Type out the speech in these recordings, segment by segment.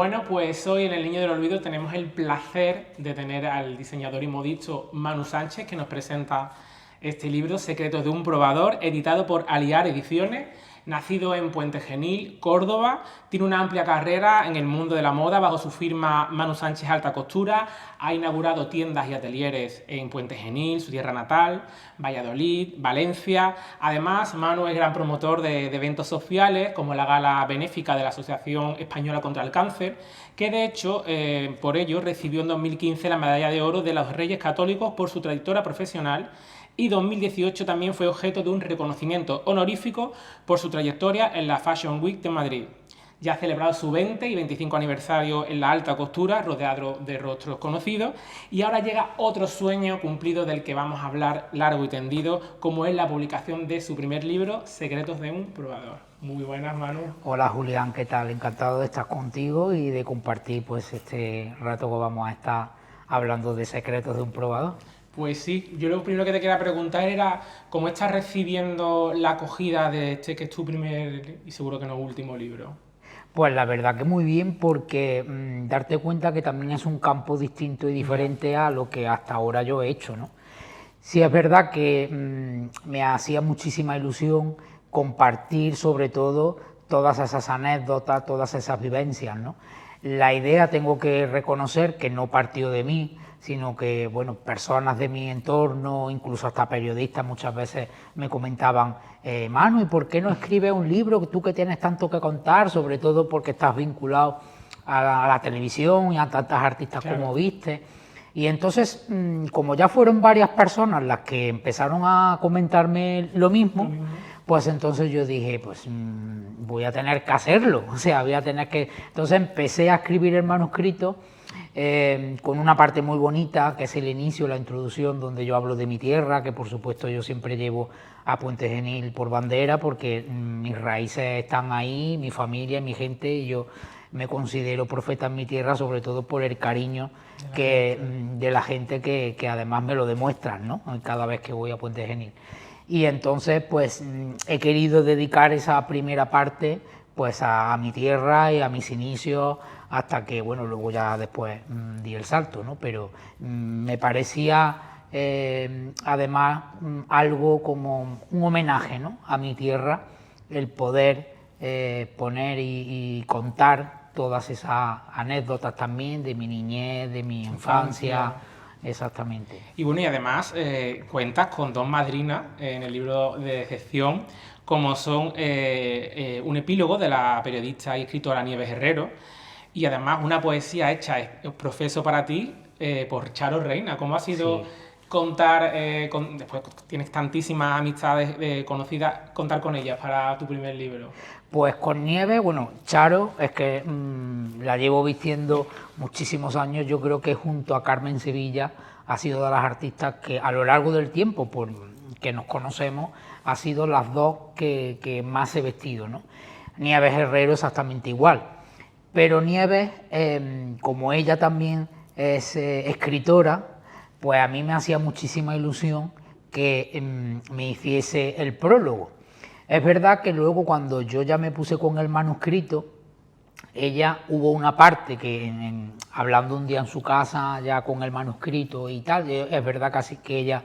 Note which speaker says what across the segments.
Speaker 1: Bueno, pues hoy en El Niño del Olvido tenemos el placer de tener al diseñador y modisto Manu Sánchez, que nos presenta este libro, Secretos de un probador, editado por Aliar Ediciones. Nacido en Puente Genil, Córdoba, tiene una amplia carrera en el mundo de la moda bajo su firma Manu Sánchez Alta Costura. Ha inaugurado tiendas y ateliers en Puente Genil, su tierra natal, Valladolid, Valencia. Además, Manu es gran promotor de eventos sociales, como la gala benéfica de la Asociación Española contra el Cáncer, que de hecho, por ello, recibió en 2015 la Medalla de Oro de los Reyes Católicos por su trayectoria profesional, y 2018 también fue objeto de un reconocimiento honorífico por su trayectoria en la Fashion Week de Madrid. Ya ha celebrado su 20 y 25 aniversario en la alta costura, rodeado de rostros conocidos, y ahora llega otro sueño cumplido del que vamos a hablar largo y tendido, como es la publicación de su primer libro, Secretos de un probador. Muy buenas, Manu.
Speaker 2: Hola, Julián, ¿qué tal? Encantado de estar contigo y de compartir pues este rato que vamos a estar hablando de Secretos de un probador.
Speaker 1: Pues sí, yo lo primero que te quería preguntar era cómo estás recibiendo la acogida de este que es tu primer y seguro que no último libro.
Speaker 2: Pues la verdad que muy bien, porque darte cuenta que también es un campo distinto y diferente a lo que hasta ahora yo he hecho, ¿no? Sí es verdad que me hacía muchísima ilusión compartir sobre todo todas esas anécdotas, todas esas vivencias, ¿no? La idea, tengo que reconocer que no partió de mí, sino que, bueno, personas de mi entorno, incluso hasta periodistas muchas veces me comentaban, Manu, ¿y por qué no escribes un libro, tú que tienes tanto que contar? Sobre todo porque estás vinculado a la televisión y a tantas artistas como viste. Y entonces, como ya fueron varias personas las que empezaron a comentarme lo mismo, pues entonces yo dije, pues voy a tener que hacerlo, o sea, voy a tener que... Entonces empecé a escribir el manuscrito con una parte muy bonita, que es el inicio, la introducción, donde yo hablo de mi tierra, que por supuesto yo siempre llevo a Puente Genil por bandera, porque mis raíces están ahí, mi familia, mi gente, y yo me considero profeta en mi tierra, sobre todo por el cariño de la gente que además me lo demuestran, ¿no? Cada vez que voy a Puente Genil. Y entonces pues he querido dedicar esa primera parte pues a mi tierra y a mis inicios, hasta que, bueno, luego ya después di el salto, ¿no? Pero me parecía además algo como un homenaje, ¿no?, a mi tierra, el poder poner y contar todas esas anécdotas también de mi niñez, de mi infancia. Exactamente.
Speaker 1: Y bueno, y además cuentas con dos madrinas en el libro de sección, como son un epílogo de la periodista y escritora Nieves Herrero, y además una poesía hecha, profeso para ti, por Charo Reina. ¿Cómo ha sido contar, después tienes tantísimas amistades conocidas, contar con ellas para tu primer libro?
Speaker 2: Pues con Nieves, bueno, Charo es que la llevo vistiendo muchísimos años. Yo creo que junto a Carmen Sevilla ha sido de las artistas que a lo largo del tiempo, por que nos conocemos, ha sido las dos que más he vestido, ¿no? Nieves Herrero exactamente igual, pero Nieves, como ella también es escritora, pues a mí me hacía muchísima ilusión que me hiciese el prólogo. Es verdad que luego, cuando yo ya me puse con el manuscrito, ella, hubo una parte que hablando un día en su casa ya con el manuscrito y tal, es verdad casi que ella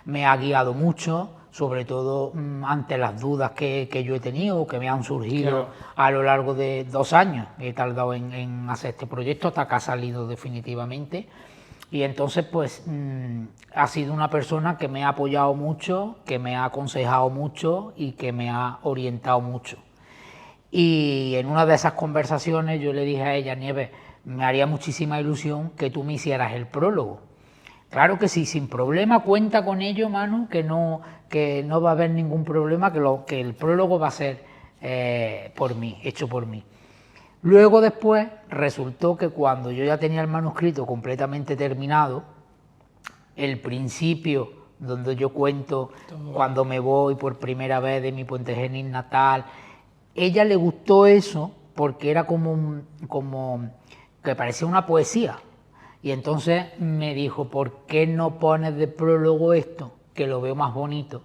Speaker 2: me ha guiado mucho, sobre todo ante las dudas que yo he tenido, que me han surgido a lo largo de 2 años. He tardado en hacer este proyecto hasta que ha salido definitivamente. Y entonces pues ha sido una persona que me ha apoyado mucho, que me ha aconsejado mucho y que me ha orientado mucho. Y en una de esas conversaciones yo le dije a ella, Nieves, me haría muchísima ilusión que tú me hicieras el prólogo. Claro que sí, sin problema, cuenta con ello, Manu, que no va a haber ningún problema, que el prólogo va a ser por mí, hecho por mí. Luego después resultó que cuando yo ya tenía el manuscrito completamente terminado, el principio donde yo cuento cuando me voy por primera vez de mi Puente Genil natal, ella le gustó eso porque era como que parecía una poesía. Y entonces me dijo, ¿por qué no pones de prólogo esto, que lo veo más bonito,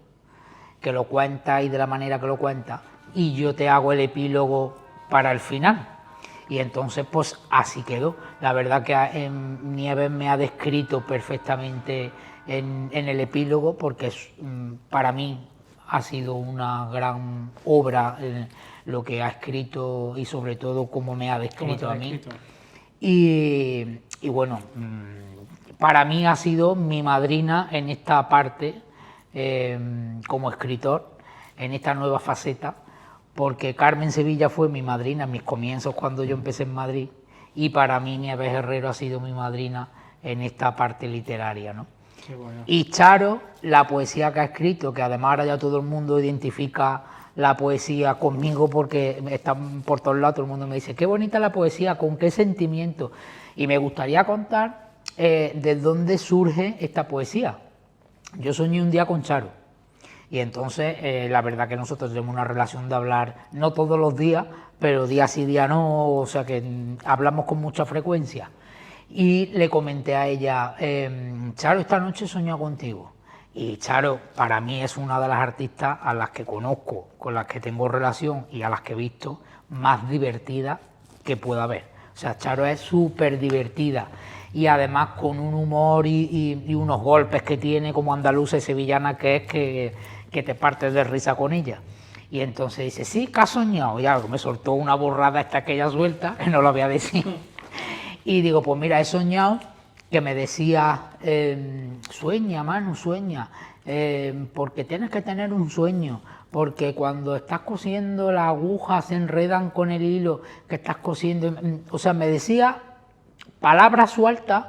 Speaker 2: que lo cuenta y de la manera que lo cuenta, y yo te hago el epílogo para el final? Y entonces, pues así quedó. La verdad que Nieves me ha descrito perfectamente en el epílogo, porque para mí ha sido una gran obra lo que ha escrito y sobre todo cómo me ha descrito a mí. Y bueno, para mí ha sido mi madrina en esta parte como escritor, en esta nueva faceta, porque Carmen Sevilla fue mi madrina en mis comienzos cuando yo empecé en Madrid, y para mí Nieves Herrero ha sido mi madrina en esta parte literaria, ¿no?
Speaker 1: Qué bueno.
Speaker 2: Y Charo, la poesía que ha escrito, que además ahora ya todo el mundo identifica la poesía conmigo porque están por todos lados, todo el mundo me dice, qué bonita la poesía, con qué sentimiento. Y me gustaría contar de dónde surge esta poesía. Yo soñé un día con Charo. Y entonces, la verdad que nosotros tenemos una relación de hablar, no todos los días, pero día sí, día no, o sea que hablamos con mucha frecuencia. Y le comenté a ella, Charo, esta noche he soñado contigo. Y Charo, para mí es una de las artistas a las que conozco, con las que tengo relación y a las que he visto, más divertida que pueda haber. O sea, Charo es súper divertida. Y además con un humor y unos golpes que tiene como andaluza y sevillana, que es que te partes de risa con ella. Y entonces dice, sí, ¿qué has soñado? Y algo me soltó una borrada esta que ella suelta, que no lo voy a decir. Y digo, pues mira, he soñado que me decía, sueña, Manu, sueña, porque tienes que tener un sueño, porque cuando estás cosiendo las agujas se enredan con el hilo que estás cosiendo. O sea, me decía palabras sueltas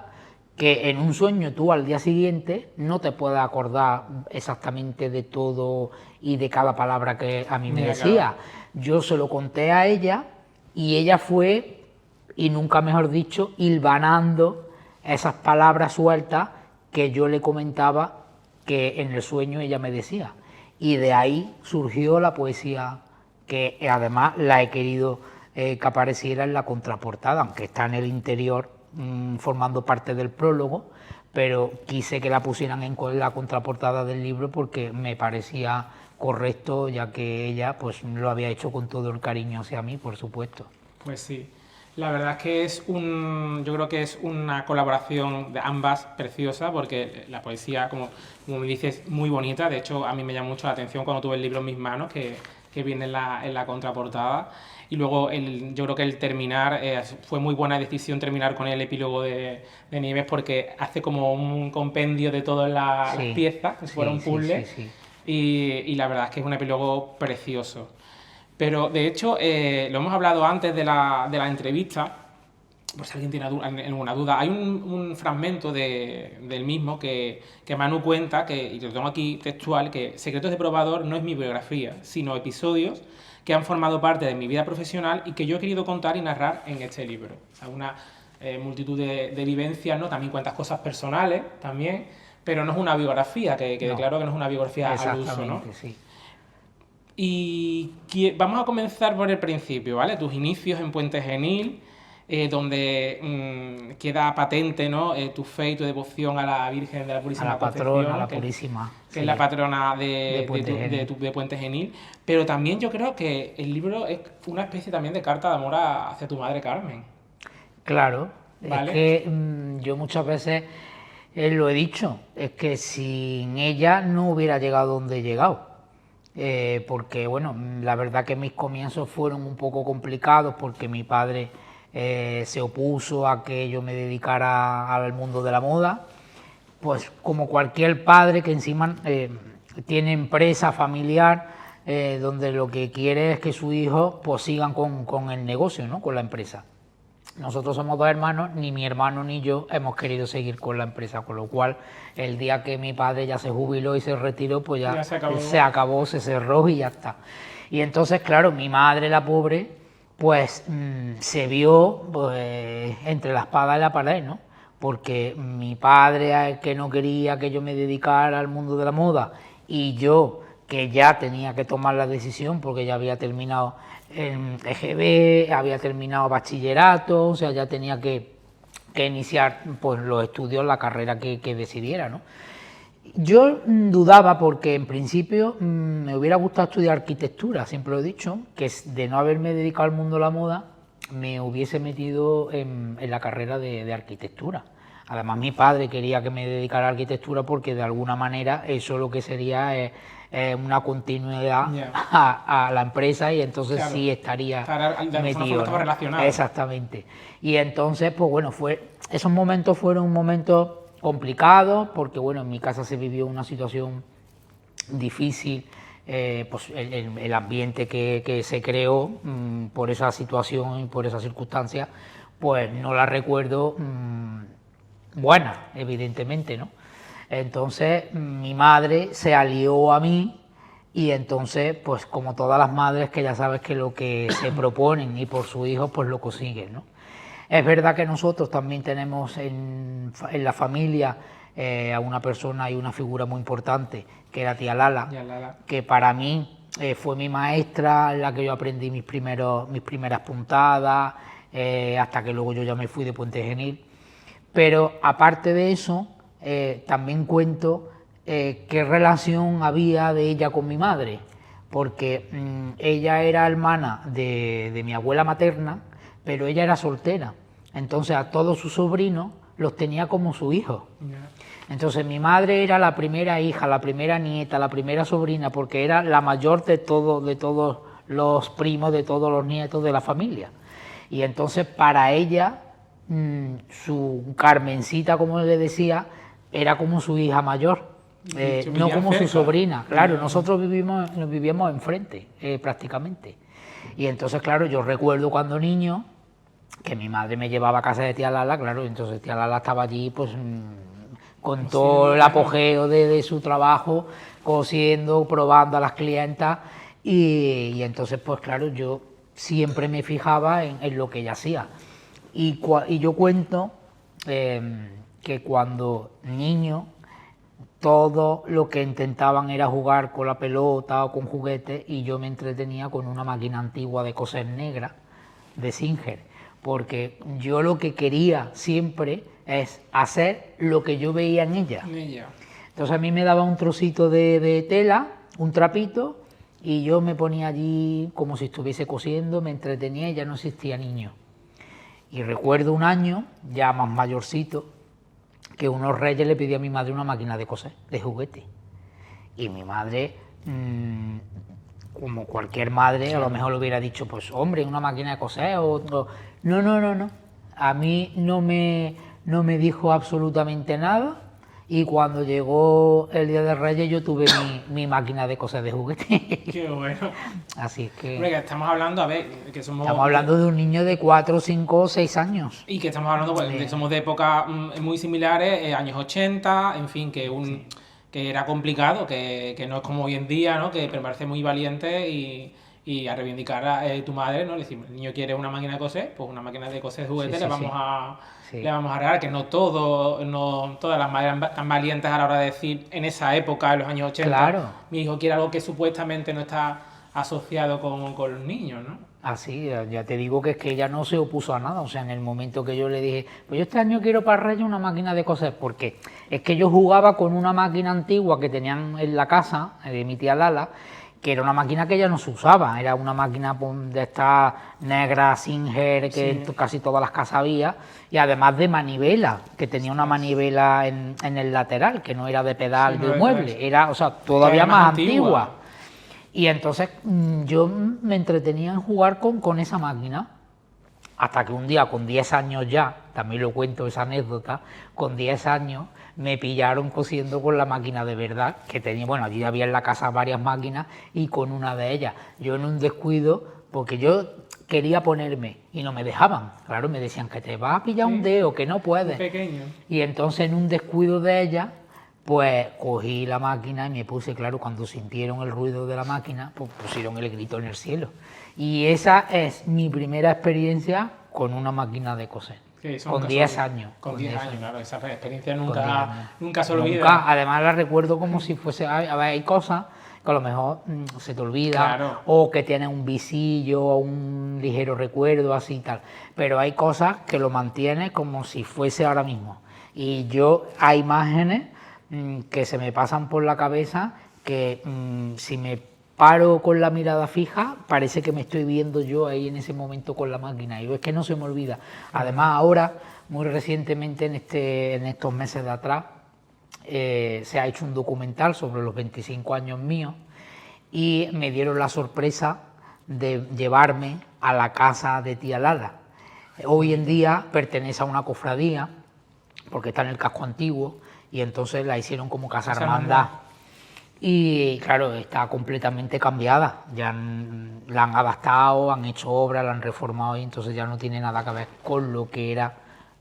Speaker 2: que en un sueño tú al día siguiente no te puedes acordar exactamente de todo y de cada palabra que a mí me decía. Yo se lo conté a ella y ella fue, y nunca mejor dicho, hilvanando esas palabras sueltas que yo le comentaba que en el sueño ella me decía. Y de ahí surgió la poesía, que además la he querido que apareciera en la contraportada, aunque está en el interior formando parte del prólogo, pero quise que la pusieran en la contraportada del libro porque me parecía correcto, ya que ella pues lo había hecho con todo el cariño hacia mí, por supuesto.
Speaker 1: Pues sí, la verdad es que yo creo que es una colaboración de ambas preciosa, porque la poesía, como me dices, muy bonita. De hecho, a mí me llamó mucho la atención cuando tuve el libro en mis manos, que viene en la contraportada. Y luego yo creo que el terminar, fue muy buena decisión terminar con el epílogo de Nieves, porque hace como un compendio de todas las piezas, como si fuera un puzzle. Y la verdad es que es un epílogo precioso. Pero de hecho, lo hemos hablado antes de la entrevista, por si alguien tiene alguna duda. Hay un fragmento del mismo que Manu cuenta, y lo tengo aquí textual, que Secretos de Probador no es mi biografía, sino episodios que han formado parte de mi vida profesional y que yo he querido contar y narrar en este libro. O sea, una multitud de vivencias, ¿no? También cuentas cosas personales, también, pero no es una biografía, que quede claro que no es una biografía al uso, ¿no?
Speaker 2: Sí.
Speaker 1: Y vamos a comenzar por el principio, ¿vale? Tus inicios en Puente Genil, donde queda patente, ¿no? Tu fe y tu devoción a la Virgen de la Purísima Concepción.
Speaker 2: A la patrona, a la Purísima.
Speaker 1: Que es la patrona de Puente Genil. Pero también yo creo que el libro es una especie también de carta de amor hacia tu madre Carmen.
Speaker 2: Claro,
Speaker 1: ¿vale?
Speaker 2: Es que yo muchas veces lo he dicho, es que sin ella no hubiera llegado donde he llegado. Porque bueno, la verdad que mis comienzos fueron un poco complicados porque mi padre se opuso a que yo me dedicara al mundo de la moda, pues como cualquier padre que encima tiene empresa familiar, donde lo que quiere es que sus hijos pues sigan con el negocio, ¿no? Con la empresa. Nosotros somos dos hermanos, ni mi hermano ni yo hemos querido seguir con la empresa, con lo cual el día que mi padre ya se jubiló y se retiró, pues ya se acabó, se cerró y ya está. Y entonces, claro, mi madre, la pobre, pues se vio pues, entre la espada y la pared, ¿no? Porque mi padre, que no quería que yo me dedicara al mundo de la moda, y yo, que ya tenía que tomar la decisión porque ya había terminado en EGB, había terminado bachillerato, o sea, ya tenía que iniciar pues, los estudios, la carrera que decidiera, ¿no? Yo dudaba porque en principio me hubiera gustado estudiar arquitectura, siempre lo he dicho, que de no haberme dedicado al mundo de la moda, me hubiese metido en la carrera de arquitectura. Además, mi padre quería que me dedicara a arquitectura porque de alguna manera eso lo que sería es una continuidad a la empresa, y entonces claro, sí estaría metido, ¿no?
Speaker 1: Relacionado.
Speaker 2: Exactamente. Y entonces, pues bueno, esos momentos fueron momentos complicados porque, bueno, en mi casa se vivió una situación difícil. Pues el ambiente que se creó por esa situación y por esas circunstancias, pues no la recuerdo buena, evidentemente, ¿no? Entonces mi madre se alió a mí, y entonces, pues como todas las madres, que ya sabes que lo que se proponen y por sus hijos, pues lo consiguen, ¿no? Es verdad que nosotros también tenemos en la familia a una persona y una figura muy importante, que era tía Lala, que para mí fue mi maestra, en la que yo aprendí mis primeras puntadas, hasta que luego yo ya me fui de Puente Genil. Pero aparte de eso, también cuento qué relación había de ella con mi madre, porque ella era hermana de mi abuela materna, pero ella era soltera, entonces a todos sus sobrinos los tenía como su hijo. Entonces mi madre era la primera hija, la primera nieta, la primera sobrina, porque era la mayor de todos los primos, de todos los nietos de la familia. Y entonces para ella, su Carmencita, como le decía, era como su hija mayor, no como su sobrina. Claro, nosotros nos vivíamos enfrente, prácticamente. Y entonces, claro, yo recuerdo cuando niño que mi madre me llevaba a casa de tía Lala, claro, y entonces tía Lala estaba allí, pues con todo el apogeo de su trabajo, cosiendo, probando a las clientas, y entonces, pues claro, yo siempre me fijaba en lo que ella hacía. Y yo cuento que cuando niño, todo lo que intentaban era jugar con la pelota o con juguetes, y yo me entretenía con una máquina antigua de coser negra, de Singer, porque yo lo que quería siempre es hacer lo que yo veía en ella. Entonces a mí me daba un trocito de tela, un trapito, y yo me ponía allí como si estuviese cosiendo, me entretenía, y ya no existía niño. Y recuerdo un año, ya más mayorcito, que unos reyes le pidió a mi madre una máquina de coser, de juguete. Y mi madre, como cualquier madre, a lo mejor le hubiera dicho, pues hombre, una máquina de coser o... No. A mí no me dijo absolutamente nada, y cuando llegó el Día de Reyes yo tuve mi máquina de coser de juguete.
Speaker 1: Qué bueno.
Speaker 2: Así es que...
Speaker 1: Hombre, que estamos hablando, a ver, que somos...
Speaker 2: Estamos hablando de un niño de 4, 5, 6 años.
Speaker 1: Y que estamos hablando, pues, somos de épocas muy similares, años 80, en fin, que era complicado, que no es como hoy en día, ¿no? Que permanece muy valiente y a reivindicar a tu madre, ¿no? Le decimos, el niño quiere una máquina de coser, pues una máquina de coser de juguete le vamos a regalar, que no todas las madres eran tan valientes a la hora de decir en esa época, en los años 80,
Speaker 2: claro,
Speaker 1: mi hijo quiere algo que supuestamente no está asociado con los niños, ¿no?
Speaker 2: Así, ya te digo que es que ella no se opuso a nada. O sea, en el momento que yo le dije, pues yo este año quiero para Reyes una máquina de coser, porque es que yo jugaba con una máquina antigua que tenían en la casa de mi tía Lala, que era una máquina que ya no se usaba, era una máquina de esta negra Singer que en casi todas las casas había, y además de manivela, que tenía una manivela en el lateral, que no era de pedal de mueble, era, o sea, todavía más antigua. Y entonces yo me entretenía en jugar con esa máquina, hasta que un día, con 10 años ya, también lo cuento esa anécdota, con 10 años me pillaron cosiendo con la máquina de verdad, que tenía, bueno, allí había en la casa varias máquinas, y con una de ellas, yo en un descuido, porque yo quería ponerme y no me dejaban, claro, me decían que te vas a pillar un dedo, que no puedes.
Speaker 1: Pequeño.
Speaker 2: Y entonces en un descuido de ella, pues cogí la máquina y me puse, claro, cuando sintieron el ruido de la máquina, pues pusieron el grito en el cielo. Y esa es mi primera experiencia con una máquina de coser. Con 10 años.
Speaker 1: Con 10 años, claro, esa experiencia nunca se olvida.
Speaker 2: Nunca, además la recuerdo como si fuese, hay cosas que a lo mejor se te olvida, claro, o que tienes un visillo o un ligero recuerdo, así y tal. Pero hay cosas que lo mantienes como si fuese ahora mismo. Y yo, hay imágenes que se me pasan por la cabeza que si me paro con la mirada fija, parece que me estoy viendo yo ahí en ese momento con la máquina. Y es que no se me olvida. Además, ahora, muy recientemente, en estos meses de atrás, se ha hecho un documental sobre los 25 años míos y me dieron la sorpresa de llevarme a la casa de tía Lala. Hoy en día pertenece a una cofradía, porque está en el casco antiguo, y entonces la hicieron como casa hermandad. Y claro, está completamente cambiada, ya la han adaptado, han hecho obras, la han reformado y entonces ya no tiene nada que ver con lo que era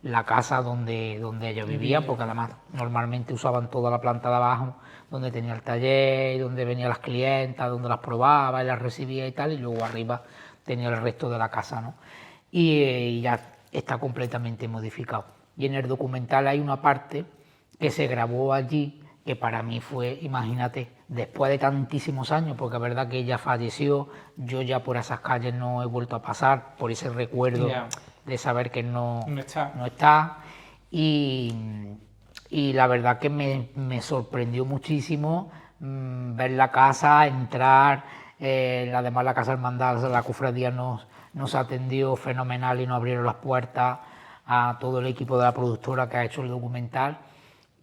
Speaker 2: la casa donde ellos vivían, porque además normalmente usaban toda la planta de abajo, donde tenía el taller, donde venían las clientas, donde las probaba y las recibía y tal, y luego arriba tenía el resto de la casa, ¿no? Y ya está completamente modificado. Y en el documental hay una parte que se grabó allí, que para mí fue, imagínate, después de tantísimos años, porque es verdad que ella falleció, yo ya por esas calles no he vuelto a pasar, por ese recuerdo de saber que no está. Y la verdad que me sorprendió muchísimo ver la casa, entrar, además la casa hermandad, la cofradía nos atendió fenomenal y nos abrieron las puertas a todo el equipo de la productora que ha hecho el documental,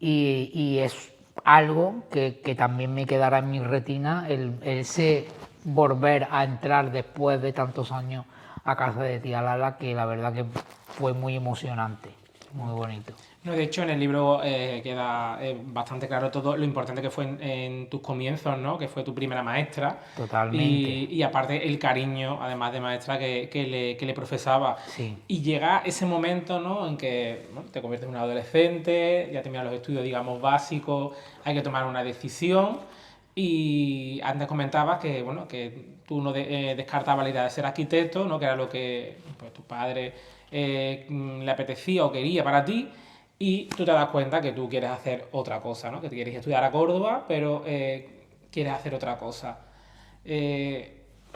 Speaker 2: y es algo que también me quedará en mi retina, ese volver a entrar después de tantos años a casa de tía Lala, que la verdad que fue muy emocionante, muy bonito.
Speaker 1: No, de hecho, en el libro queda bastante claro todo lo importante que fue en tus comienzos, ¿no? Que fue tu primera maestra.
Speaker 2: Totalmente.
Speaker 1: Y aparte el cariño, además de maestra, que le profesaba.
Speaker 2: Sí.
Speaker 1: Y llega ese momento, ¿no? En que te conviertes en un adolescente, ya terminas los estudios, digamos, básicos, hay que tomar una decisión. Y antes comentabas que, bueno, que tú no descartabas la idea de ser arquitecto, ¿no? Que era lo que pues, tu padre le apetecía o quería para ti. Y tú te das cuenta que tú quieres hacer otra cosa, ¿no? Que te quieres estudiar a Córdoba, pero quieres hacer otra cosa.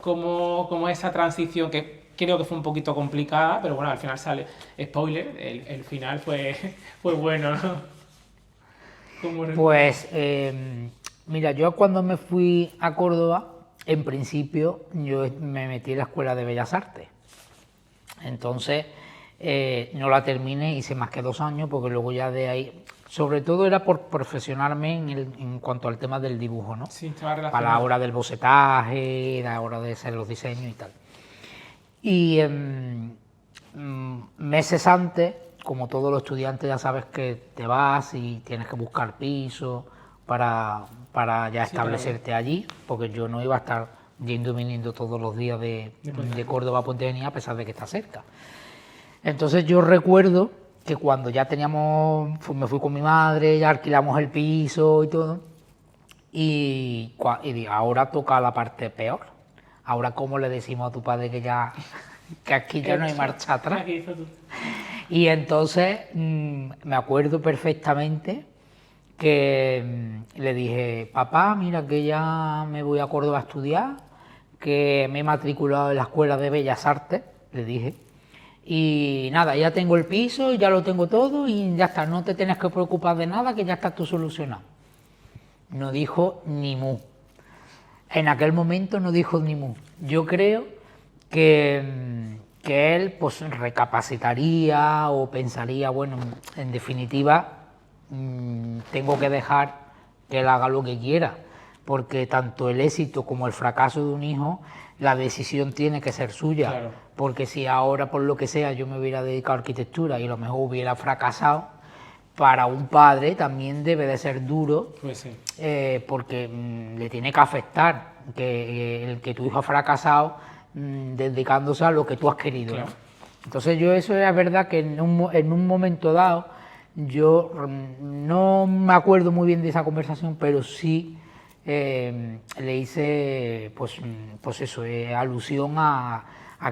Speaker 1: ¿Cómo esa transición, que creo que fue un poquito complicada, pero bueno, al final sale, spoiler, el final fue bueno, ¿no?
Speaker 2: Pues, mira, yo cuando me fui a Córdoba, en principio yo me metí en la Escuela de Bellas Artes. Entonces, no la terminé, hice más que 2 años, porque luego ya de ahí, sobre todo era por profesionarme en cuanto al tema del dibujo, ¿no?
Speaker 1: Sí, estaba relacionado.
Speaker 2: Para la hora del bocetaje, la hora de hacer los diseños y tal. Y meses antes, como todos los estudiantes, ya sabes que te vas y tienes que buscar piso para ya establecerte allí, porque yo no iba a estar yendo y viniendo todos los días de Córdoba a Puente Genil, a pesar de que está cerca. Entonces yo recuerdo que cuando ya me fui con mi madre, ya alquilamos el piso y todo, y ahora toca la parte peor. Ahora, ¿cómo le decimos a tu padre que aquí ya no hay marcha atrás? Y entonces me acuerdo perfectamente que le dije, papá, mira que ya me voy a Córdoba a estudiar, que me he matriculado en la Escuela de Bellas Artes, le dije, y nada, ya tengo el piso, ya lo tengo todo y ya está, no te tienes que preocupar de nada, que ya está todo solucionado. No dijo ni mu. En aquel momento no dijo ni mu. Yo creo que él pues recapacitaría o pensaría, bueno, en definitiva, tengo que dejar que él haga lo que quiera, porque tanto el éxito como el fracaso de un hijo, la decisión tiene que ser suya. Claro. Porque si ahora, por lo que sea, yo me hubiera dedicado a arquitectura y a lo mejor hubiera fracasado, para un padre también debe de ser duro, pues sí. Porque le tiene que afectar el que tu hijo ha fracasado dedicándose a lo que tú has querido. Claro. ¿No? Entonces yo eso es verdad que en un momento dado, yo no me acuerdo muy bien de esa conversación, pero sí le hice pues eso, alusión a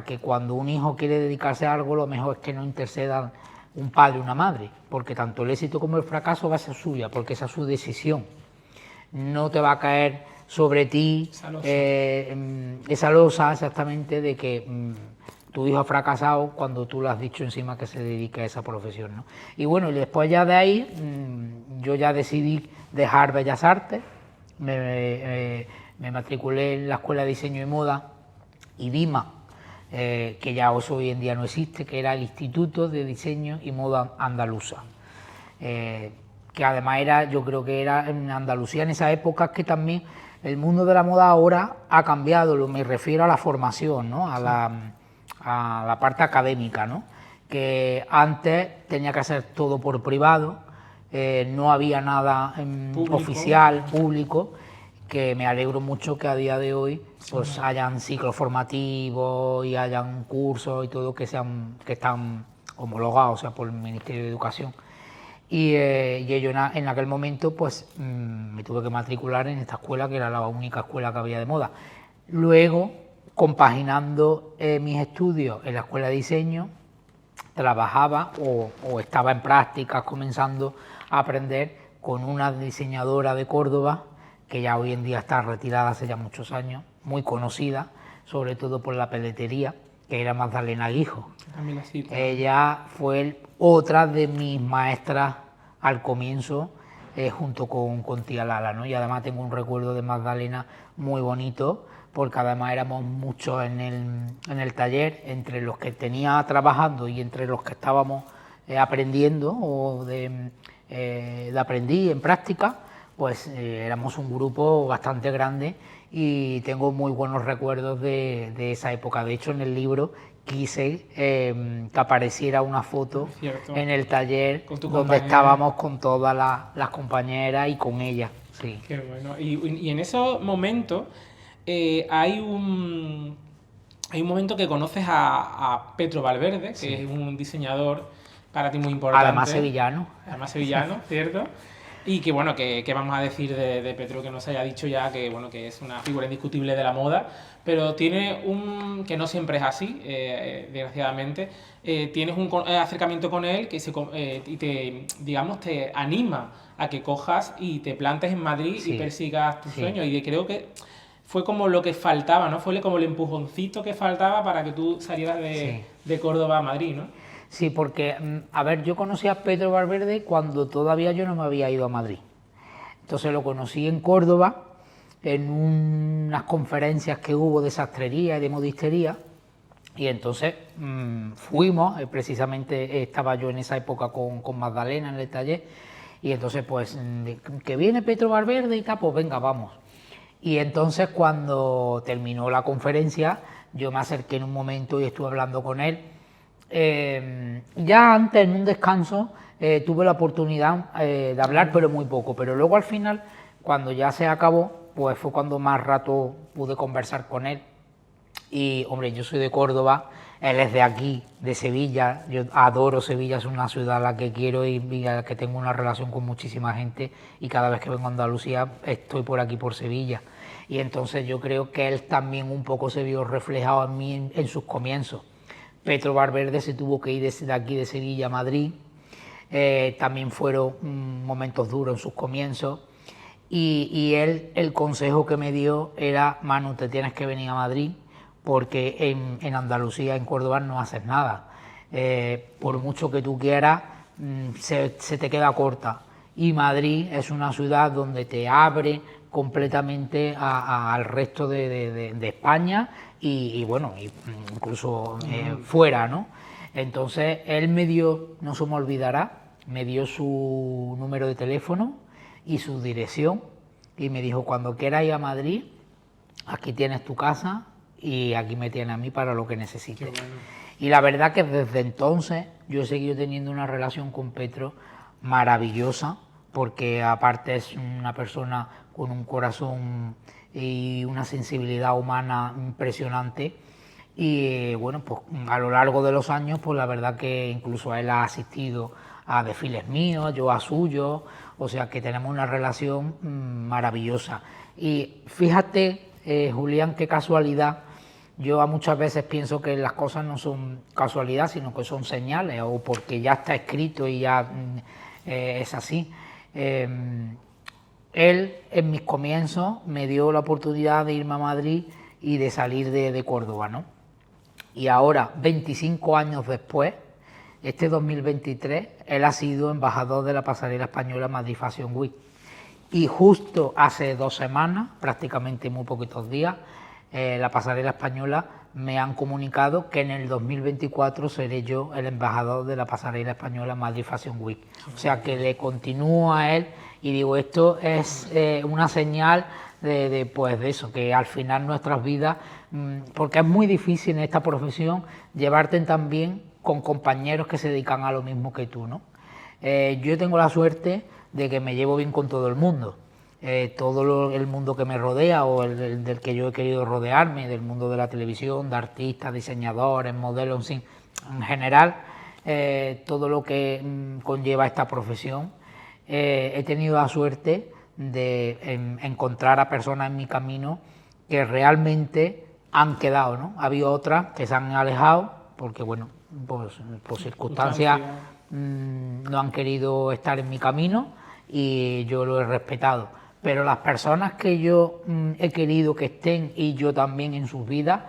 Speaker 2: que cuando un hijo quiere dedicarse a algo, lo mejor es que no intercedan un padre o una madre, porque tanto el éxito como el fracaso va a ser suya, porque esa es su decisión. No te va a caer sobre ti esa losa exactamente de que tu hijo ha fracasado cuando tú le has dicho encima que se dedique a esa profesión, ¿no? Y bueno, y después ya de ahí yo ya decidí dejar Bellas Artes, me me matriculé en la Escuela de Diseño y Moda, IDIMA, que ya hoy en día no existe, que era el Instituto de Diseño y Moda Andaluza. Que además era, yo creo que era en Andalucía en esa época, que también el mundo de la moda ahora ha cambiado, me refiero a la formación, ¿no? a la parte académica, ¿no? Que antes tenía que hacer todo por privado, no había nada oficial, público, que me alegro mucho que a día de hoy pues hayan ciclos formativos y hayan cursos y todo que están homologados, o sea, por el Ministerio de Educación. Y yo en aquel momento pues me tuve que matricular en esta escuela, que era la única escuela que había de moda. Luego, compaginando mis estudios en la Escuela de Diseño, trabajaba o estaba en prácticas comenzando a aprender con una diseñadora de Córdoba, que ya hoy en día está retirada hace ya muchos años, muy conocida, sobre todo por la peletería, que era Magdalena Guijo. Ella fue otra de mis maestras al comienzo, junto con tía Lala, ¿no? Y además tengo un recuerdo de Magdalena muy bonito, porque además éramos muchos en el taller, entre los que tenía trabajando y entre los que estábamos aprendiendo o de aprendí en práctica, pues éramos un grupo bastante grande y tengo muy buenos recuerdos de esa época. De hecho, en el libro quise que apareciera una foto en el taller donde estábamos con todas las compañeras y con ella. Sí.
Speaker 1: Qué bueno. Y en esos momentos hay un momento que conoces a Petro Valverde, que es un diseñador para ti muy importante.
Speaker 2: Además sevillano.
Speaker 1: Además sevillano, ¿cierto? Y que bueno, que vamos a decir de Petro que nos haya dicho ya que bueno, que es una figura indiscutible de la moda, pero tiene que no siempre es así, desgraciadamente, tienes un acercamiento con él que y te anima a que cojas y te plantes en Madrid y persigas tus sueños. Y creo que fue como lo que faltaba, ¿no? Fue como el empujoncito que faltaba para que tú salieras de Córdoba a Madrid, ¿no?
Speaker 2: Sí, porque, a ver, yo conocí a Petro Valverde cuando todavía yo no me había ido a Madrid. Entonces lo conocí en Córdoba, en unas conferencias que hubo de sastrería y de modistería, y entonces fuimos, precisamente estaba yo en esa época con Magdalena en el taller, y entonces pues, que viene Petro Valverde y tal, pues venga, vamos. Y entonces cuando terminó la conferencia, yo me acerqué en un momento y estuve hablando con él. Ya antes, en un descanso, tuve la oportunidad de hablar, pero muy poco. Pero luego al final, cuando ya se acabó, pues fue cuando más rato pude conversar con él. Y, hombre, yo soy de Córdoba, él es de aquí, de Sevilla. Yo adoro Sevilla, es una ciudad a la que quiero y a la que tengo una relación con muchísima gente. Y cada vez que vengo a Andalucía, estoy por aquí, por Sevilla. Y entonces yo creo que él también un poco se vio reflejado en mí en sus comienzos. Petro Valverde se tuvo que ir desde aquí de Sevilla a Madrid, también fueron momentos duros en sus comienzos y él, el consejo que me dio era: Manu, te tienes que venir a Madrid porque en Andalucía, en Córdoba no haces nada, por mucho que tú quieras se te queda corta, y Madrid es una ciudad donde te abre completamente al resto de España y bueno, incluso fuera, ¿no? Entonces él me dio, no se me olvidará, me dio su número de teléfono y su dirección y me dijo: cuando quieras ir a Madrid, aquí tienes tu casa y aquí me tienes a mí para lo que necesites. Bueno. Y la verdad que desde entonces yo he seguido teniendo una relación con Petro maravillosa, porque aparte es una persona con un corazón y una sensibilidad humana impresionante. Y bueno, pues a lo largo de los años, pues la verdad que incluso él ha asistido a desfiles míos, yo a suyos, o sea que tenemos una relación maravillosa. Y fíjate, Julián, qué casualidad. Yo muchas veces pienso que las cosas no son casualidad, sino que son señales, o porque ya está escrito y ya es así. Él, en mis comienzos, me dio la oportunidad de irme a Madrid y de salir de Córdoba, ¿no? Y ahora, 25 años después, este 2023, él ha sido embajador de la pasarela española Madrid Fashion Week. Y justo hace 2 semanas, prácticamente muy poquitos días, la Pasarela Española me han comunicado que en el 2024 seré yo el embajador de la Pasarela Española Madrid Fashion Week. O sea que le continúo a él y digo, esto es una señal pues de eso, que al final nuestras vidas, porque es muy difícil en esta profesión llevarte tan bien con compañeros que se dedican a lo mismo que tú, ¿no? Yo tengo la suerte de que me llevo bien con todo el mundo. El mundo que me rodea o el del que yo he querido rodearme, del mundo de la televisión, de artistas, diseñadores, modelos, en general, todo lo que conlleva esta profesión. He tenido la suerte de encontrar a personas en mi camino que realmente han quedado, ¿no? Ha habido otras que se han alejado porque, bueno, pues, por circunstancias no han querido estar en mi camino y yo lo he respetado. Pero las personas que yo he querido que estén y yo también en sus vidas,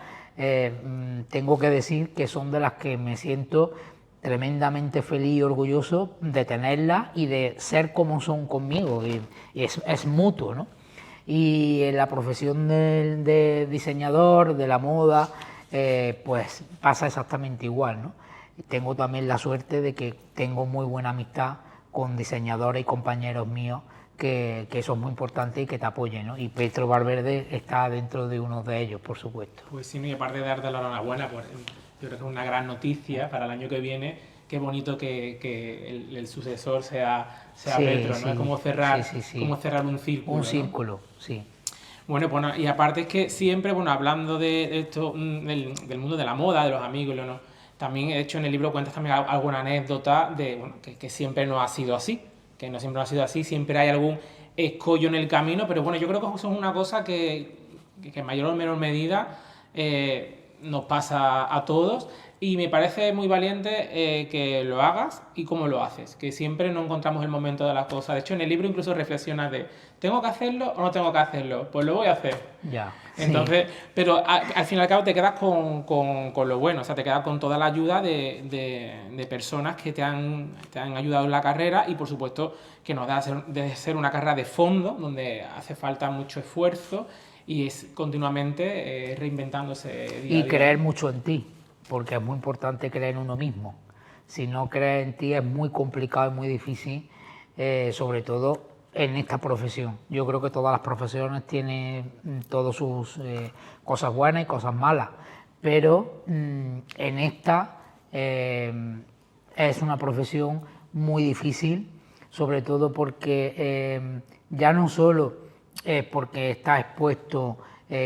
Speaker 2: tengo que decir que son de las que me siento tremendamente feliz y orgulloso de tenerlas y de ser como son conmigo, y es mutuo, ¿no? Y en la profesión de diseñador, de la moda, pues pasa exactamente igual, ¿no? Tengo también la suerte de que tengo muy buena amistad con diseñadores y compañeros míos que eso es muy importante y que te apoyen, ¿no? Y Petro Valverde está dentro de uno de ellos, por supuesto.
Speaker 1: Pues sí, y aparte de darte la enhorabuena, pues, yo creo que es una gran noticia para el año que viene. Qué bonito que el sucesor sea
Speaker 2: Sí,
Speaker 1: Petro, ¿no?
Speaker 2: sí,
Speaker 1: Es como cerrar,
Speaker 2: sí.
Speaker 1: como cerrar un círculo.
Speaker 2: Un
Speaker 1: ¿no?
Speaker 2: círculo, sí.
Speaker 1: Bueno, pues y aparte es que siempre, bueno, hablando de esto, del mundo de la moda, de los amigos, ¿no? También he hecho en el libro cuentas también alguna anécdota de, bueno, que siempre no ha sido así, que no siempre no ha sido así, siempre hay algún escollo en el camino, pero bueno, yo creo que eso es una cosa que en mayor o menor medida nos pasa a todos y me parece muy valiente que lo hagas y cómo lo haces, que siempre no encontramos el momento de las cosas. De hecho, en el libro incluso reflexionas de ¿tengo que hacerlo o no tengo que hacerlo? Pues lo voy a hacer.
Speaker 2: Ya.
Speaker 1: Entonces, sí. Pero al fin y al cabo te quedas con lo bueno, o sea, te quedas con toda la ayuda de personas que te han ayudado en la carrera y por supuesto que nos debe ser una carrera de fondo donde hace falta mucho esfuerzo y es continuamente reinventándose día a día.
Speaker 2: Y creer mucho en ti, porque es muy importante creer en uno mismo. Si no crees en ti es muy complicado y muy difícil, sobre todo en esta profesión. Yo creo que todas las profesiones tienen todas sus cosas buenas y cosas malas, pero en esta es una profesión muy difícil, sobre todo porque ya no solo porque estás expuesto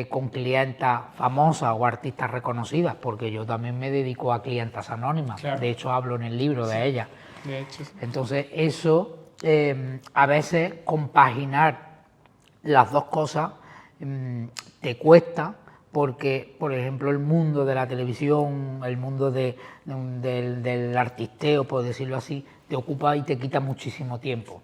Speaker 2: con clientas famosas o artistas reconocidas, porque yo también me dedico a clientas anónimas, claro. De hecho hablo en el libro de ellas.
Speaker 1: De hecho, sí.
Speaker 2: Entonces eso, a veces compaginar las dos cosas te cuesta, porque por ejemplo el mundo de la televisión, el mundo del artisteo, por decirlo así, te ocupa y te quita muchísimo tiempo.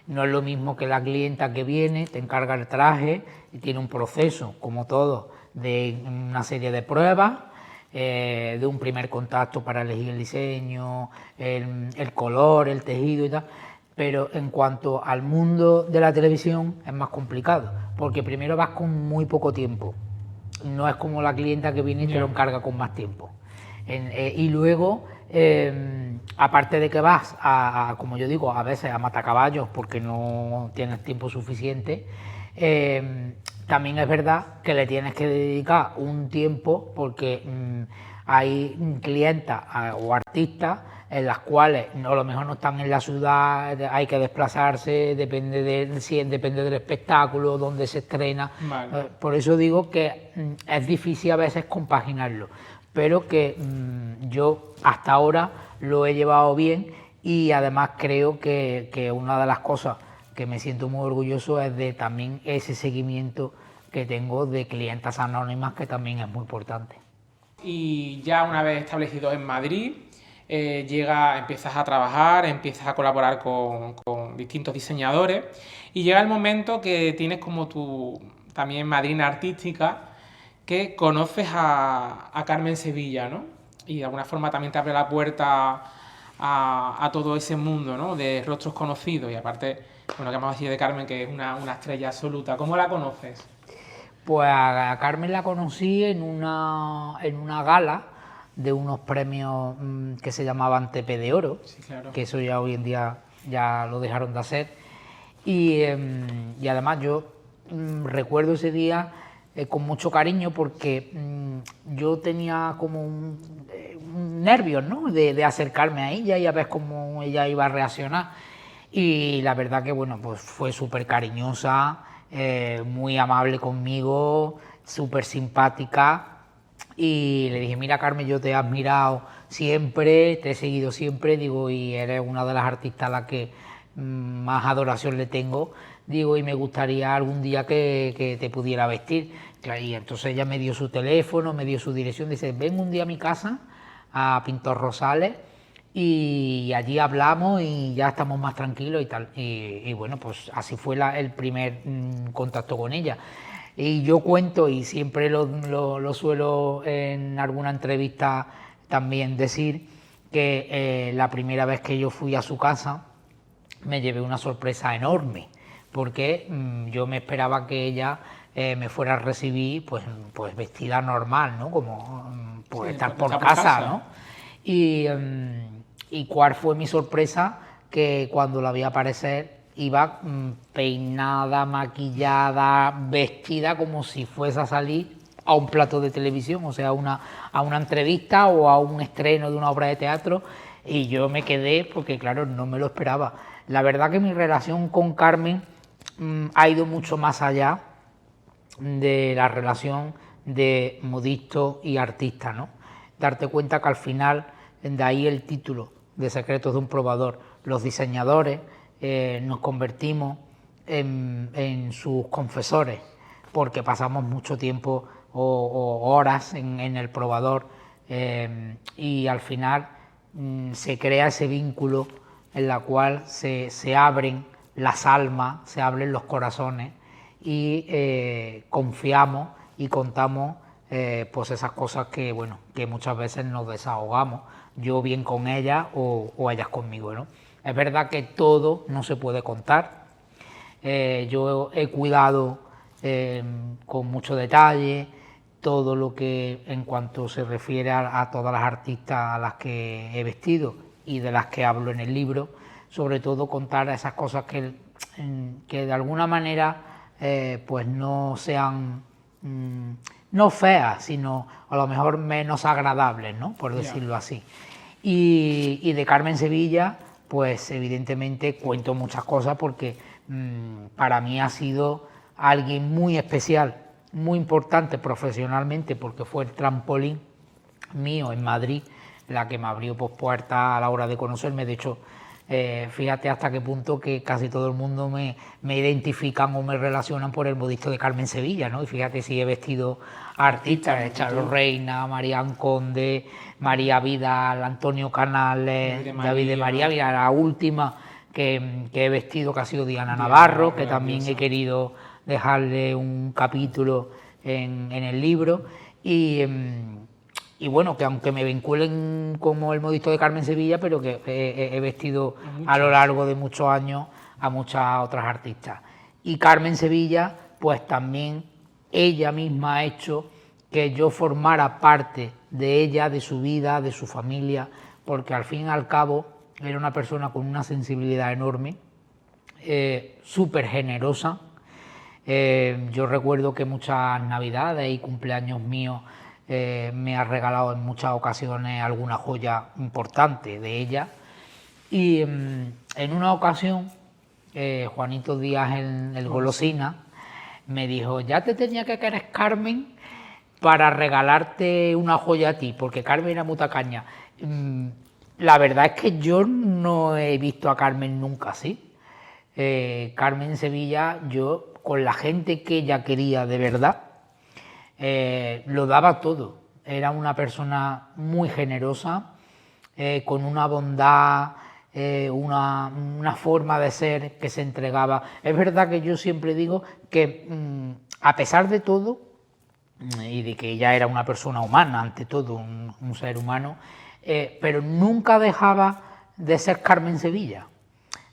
Speaker 2: No es lo mismo que la clienta que viene, te encarga el traje y tiene un proceso, como todo, de una serie de pruebas, de un primer contacto para elegir el diseño, el color, el tejido y tal. Pero en cuanto al mundo de la televisión es más complicado, porque primero vas con muy poco tiempo. No es como la clienta que viene y te lo encarga con más tiempo. Y luego, aparte de que vas como yo digo, a veces a matacaballos porque no tienes tiempo suficiente, también es verdad que le tienes que dedicar un tiempo porque hay clientas o artistas en las cuales a lo mejor no están en la ciudad, hay que desplazarse, depende del espectáculo, donde se estrena. Vale. Por eso digo que es difícil a veces compaginarlo, pero que yo hasta ahora lo he llevado bien y además creo que una de las cosas que me siento muy orgulloso es de también ese seguimiento que tengo de clientas anónimas, que también es muy importante.
Speaker 1: Y ya una vez establecido en Madrid, empiezas a trabajar, empiezas a colaborar con distintos diseñadores y llega el momento que tienes como tu también madrina artística, que conoces a Carmen Sevilla, ¿no? Y de alguna forma también te abre la puerta a todo ese mundo, ¿no? De rostros conocidos y aparte Bueno, que hemos decidido de Carmen, que es una estrella absoluta. ¿Cómo la conoces?
Speaker 2: Pues a Carmen la conocí en una gala de unos premios que se llamaban TP de Oro,
Speaker 1: Sí, claro.
Speaker 2: que eso ya hoy en día ya lo dejaron de hacer. Y además yo recuerdo ese día con mucho cariño porque yo tenía como un nervios, ¿no? De acercarme a ella y a ver cómo ella iba a reaccionar. Y la verdad que bueno, pues fue súper cariñosa, muy amable conmigo, súper simpática. Y le dije, mira Carmen, yo te he admirado siempre, te he seguido siempre, digo, y eres una de las artistas a las que más adoración le tengo, digo, y me gustaría algún día que te pudiera vestir. Y entonces ella me dio su teléfono, me dio su dirección, dice, ven un día a mi casa, a Pintor Rosales, y allí hablamos y ya estamos más tranquilos y tal. Y bueno, pues así fue el primer contacto con ella. Y yo cuento, y siempre lo suelo en alguna entrevista también decir, que la primera vez que yo fui a su casa me llevé una sorpresa enorme, porque yo me esperaba que ella me fuera a recibir pues vestida normal, ¿no? Como pues
Speaker 1: Sí,
Speaker 2: estar
Speaker 1: pues,
Speaker 2: por casa, ¿no? Y cuál fue mi sorpresa, que cuando la vi aparecer iba peinada, maquillada, vestida como si fuese a salir a un plato de televisión, o sea, a una entrevista o a un estreno de una obra de teatro, y yo me quedé porque, claro, no me lo esperaba. La verdad que mi relación con Carmen ha ido mucho más allá de la relación de modisto y artista, ¿no? Darte cuenta que al final, de ahí el título de Secretos de un probador, los diseñadores nos convertimos en sus confesores, porque pasamos mucho tiempo o horas en el probador, y al final se crea ese vínculo en la cual se abren las almas, se abren los corazones y confiamos y contamos pues esas cosas que bueno, que muchas veces nos desahogamos, yo bien con ella o ellas conmigo, ¿no? Es verdad que todo no se puede contar. Yo he cuidado con mucho detalle todo lo que en cuanto se refiere a todas las artistas a las que he vestido y de las que hablo en el libro, sobre todo contar esas cosas que de alguna manera pues no sean no feas, sino a lo mejor menos agradables, ¿no? Por decirlo así. Y de Carmen Sevilla, pues evidentemente cuento muchas cosas porque para mí ha sido alguien muy especial, muy importante profesionalmente, porque fue el trampolín mío en Madrid la que me abrió pues, puertas a la hora de conocerme. De hecho, fíjate hasta qué punto que casi todo el mundo me identifican o me relacionan por el modisto de Carmen Sevilla, ¿no? Y fíjate si he vestido a artistas, Charo Reina, Marián Conde, María Vidal, Antonio Canales, David de María, mira, la última que he vestido, que ha sido Diana Navarro, que también he querido dejarle un capítulo en el libro. Y bueno, que aunque me vinculen como el modisto de Carmen Sevilla, pero que he vestido a lo largo de muchos años a muchas otras artistas. Y Carmen Sevilla, pues también ella misma ha hecho que yo formara parte de ella, de su vida, de su familia, porque al fin y al cabo era una persona con una sensibilidad enorme, súper generosa. Yo recuerdo que muchas navidades y cumpleaños míos me ha regalado en muchas ocasiones alguna joya importante de ella. Y en una ocasión, Juanito Díaz, el Golosina, me dijo, ya te tenía que querer Carmen para regalarte una joya a ti, porque Carmen era muy tacaña. La verdad es que yo no he visto a Carmen nunca así. Carmen Sevilla, yo con la gente que ella quería de verdad, lo daba todo. Era una persona muy generosa, con una bondad, una forma de ser que se entregaba. Es verdad que yo siempre digo que a pesar de todo, y de que ella era una persona humana, ante todo, un ser humano, pero nunca dejaba de ser Carmen Sevilla.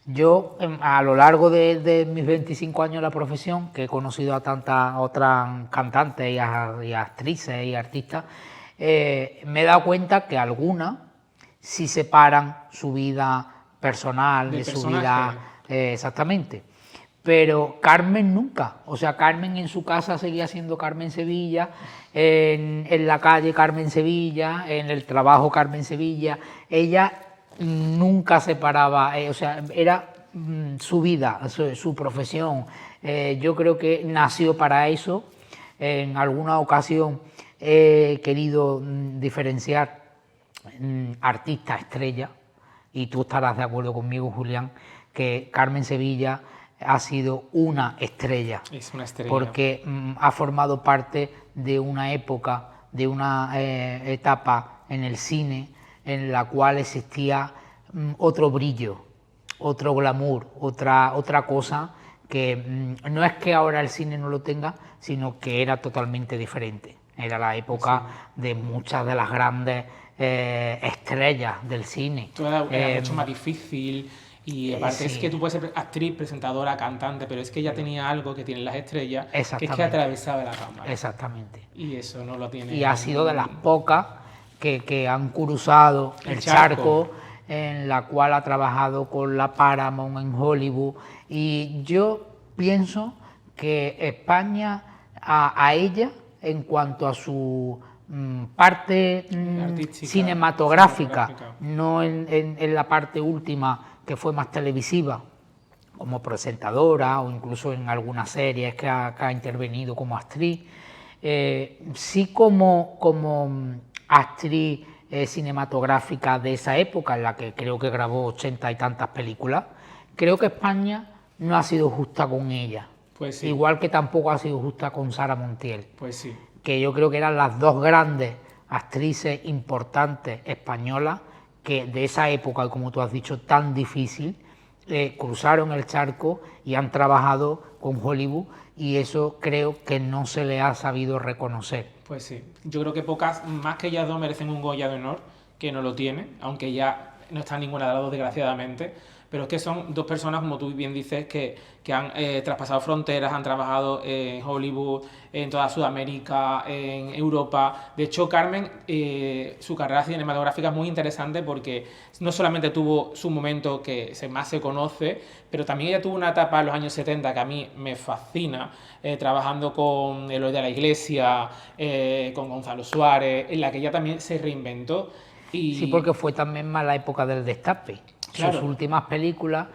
Speaker 2: Yo, a lo largo de mis 25 años en la profesión, que he conocido a tantas otras cantantes y actrices y artistas, me he dado cuenta que algunas sí separan su vida personal de su vida, exactamente. Pero Carmen nunca, o sea, Carmen en su casa seguía siendo Carmen Sevilla, en la calle Carmen Sevilla, en el trabajo Carmen Sevilla. Ella nunca separaba, o sea, era su vida, su profesión. Yo creo que nació para eso. En alguna ocasión he querido diferenciar artista estrella, y tú estarás de acuerdo conmigo, Julián, que Carmen Sevilla ha sido una estrella.
Speaker 1: Es una estrella.
Speaker 2: Porque ha formado parte de una época, de una etapa en el cine en la cual existía otro brillo, otro glamour, otra cosa que no es que ahora el cine no lo tenga, sino que era totalmente diferente. Era la época de muchas de las grandes estrellas del cine.
Speaker 1: Todo era mucho más difícil. Y aparte es que tú puedes ser actriz, presentadora, cantante, pero es que ella tenía algo que tienen las estrellas, que es que atravesaba la cámara.
Speaker 2: Exactamente.
Speaker 1: Y eso no lo tiene.
Speaker 2: Y ha sido de las pocas que han cruzado el charco, en la cual ha trabajado con la Paramount en Hollywood. Y yo pienso que España, a ella, en cuanto a su parte cinematográfica, no en la parte última, que fue más televisiva, como presentadora o incluso en algunas series que ha intervenido como actriz, sí como actriz cinematográfica de esa época, en la que creo que grabó 80 y tantas películas, creo que España no ha sido justa con ella.
Speaker 1: Pues sí.
Speaker 2: Igual que tampoco ha sido justa con Sara Montiel.
Speaker 1: Pues sí.
Speaker 2: Que yo creo que eran las dos grandes actrices importantes españolas que de esa época, como tú has dicho, tan difícil, cruzaron el charco y han trabajado con Hollywood, y eso creo que no se le ha sabido reconocer.
Speaker 1: Pues sí, yo creo que pocas, más que ellas dos, merecen un Goya de honor, que no lo tiene, aunque ya no está ninguna de las dos, desgraciadamente, pero es que son dos personas, como tú bien dices, que han traspasado fronteras, han trabajado en Hollywood, en toda Sudamérica, en Europa. De hecho, Carmen, su carrera cinematográfica es muy interesante porque no solamente tuvo su momento que más se conoce, pero también ella tuvo una etapa en los años 70 que a mí me fascina, trabajando con Eloy de la Iglesia, con Gonzalo Suárez, en la que ella también se reinventó. Y...
Speaker 2: Sí, porque fue también más la época del destape. Claro. Sus últimas películas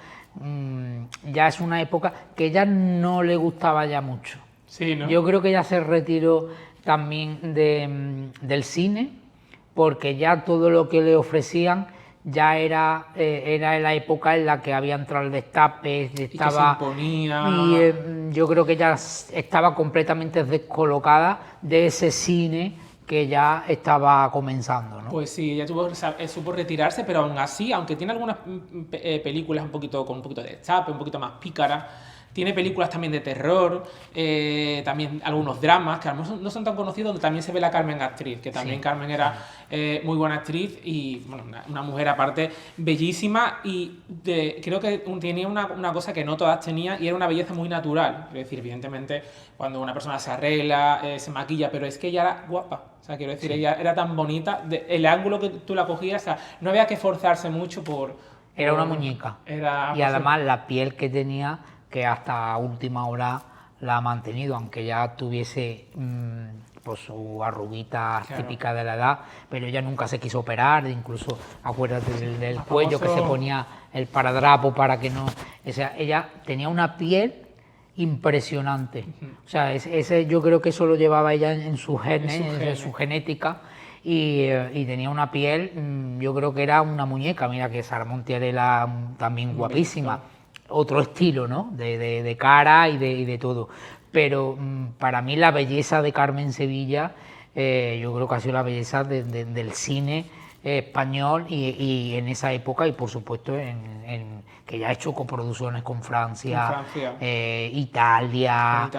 Speaker 2: ya es una época que ya no le gustaba ya mucho.
Speaker 1: Sí, ¿no?
Speaker 2: Yo creo que ya se retiró también del cine, porque ya todo lo que le ofrecían ya era en la época en la que había entrado el destape, estaba,
Speaker 1: y que se imponía.
Speaker 2: Y yo creo que ya estaba completamente descolocada de ese cine que ya estaba comenzando, ¿no?
Speaker 1: Pues sí, ella supo retirarse, pero aún así, aunque tiene algunas películas con un poquito de destape, un poquito más pícaras, tiene películas también de terror, también algunos dramas que a lo mejor no son tan conocidos, donde también se ve la Carmen actriz, que también sí. Carmen era muy buena actriz y bueno, una mujer aparte bellísima, y creo que tenía una cosa que no todas tenían, y era una belleza muy natural. Es decir, evidentemente cuando una persona se arregla, se maquilla, pero es que ella era guapa. O sea, quiero decir, sí. Ella era tan bonita, el ángulo que tú la cogías, o sea, no había que forzarse mucho
Speaker 2: Era una muñeca. Y además la piel que tenía, que hasta última hora la ha mantenido, aunque ya tuviese pues su arruguita claro. típica de la edad, pero ella nunca se quiso operar, incluso acuérdate del cuello que se ponía el paradrapo para que no... O sea, ella tenía una piel impresionante. O sea, yo creo que eso lo llevaba ella en sus genes, en su genética, y tenía una piel, yo creo que era una muñeca. Mira que Sara Montiel era también guapísima, otro estilo, ¿no? De cara y de todo. Pero para mí la belleza de Carmen Sevilla, yo creo que ha sido la belleza del cine español y en esa época, y por supuesto que ya ha hecho coproducciones con Francia, Italia,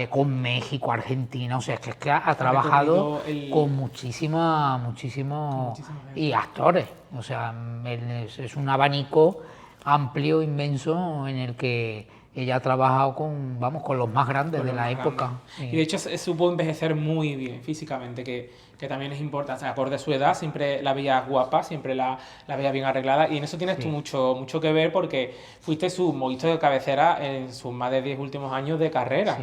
Speaker 2: con México, Argentina. O sea, es que ha trabajado con muchísimo y actores. O sea, es un abanico amplio, inmenso, en el que ella ha trabajado con, vamos, con los más grandes de la época.
Speaker 1: Y de hecho supo envejecer muy bien físicamente, que también es importante. O sea, acorde a su edad, siempre la veía guapa, siempre la veía bien arreglada. Y en eso tienes tú mucho que ver, porque fuiste su modista de cabecera en sus más de 10 últimos años de carrera.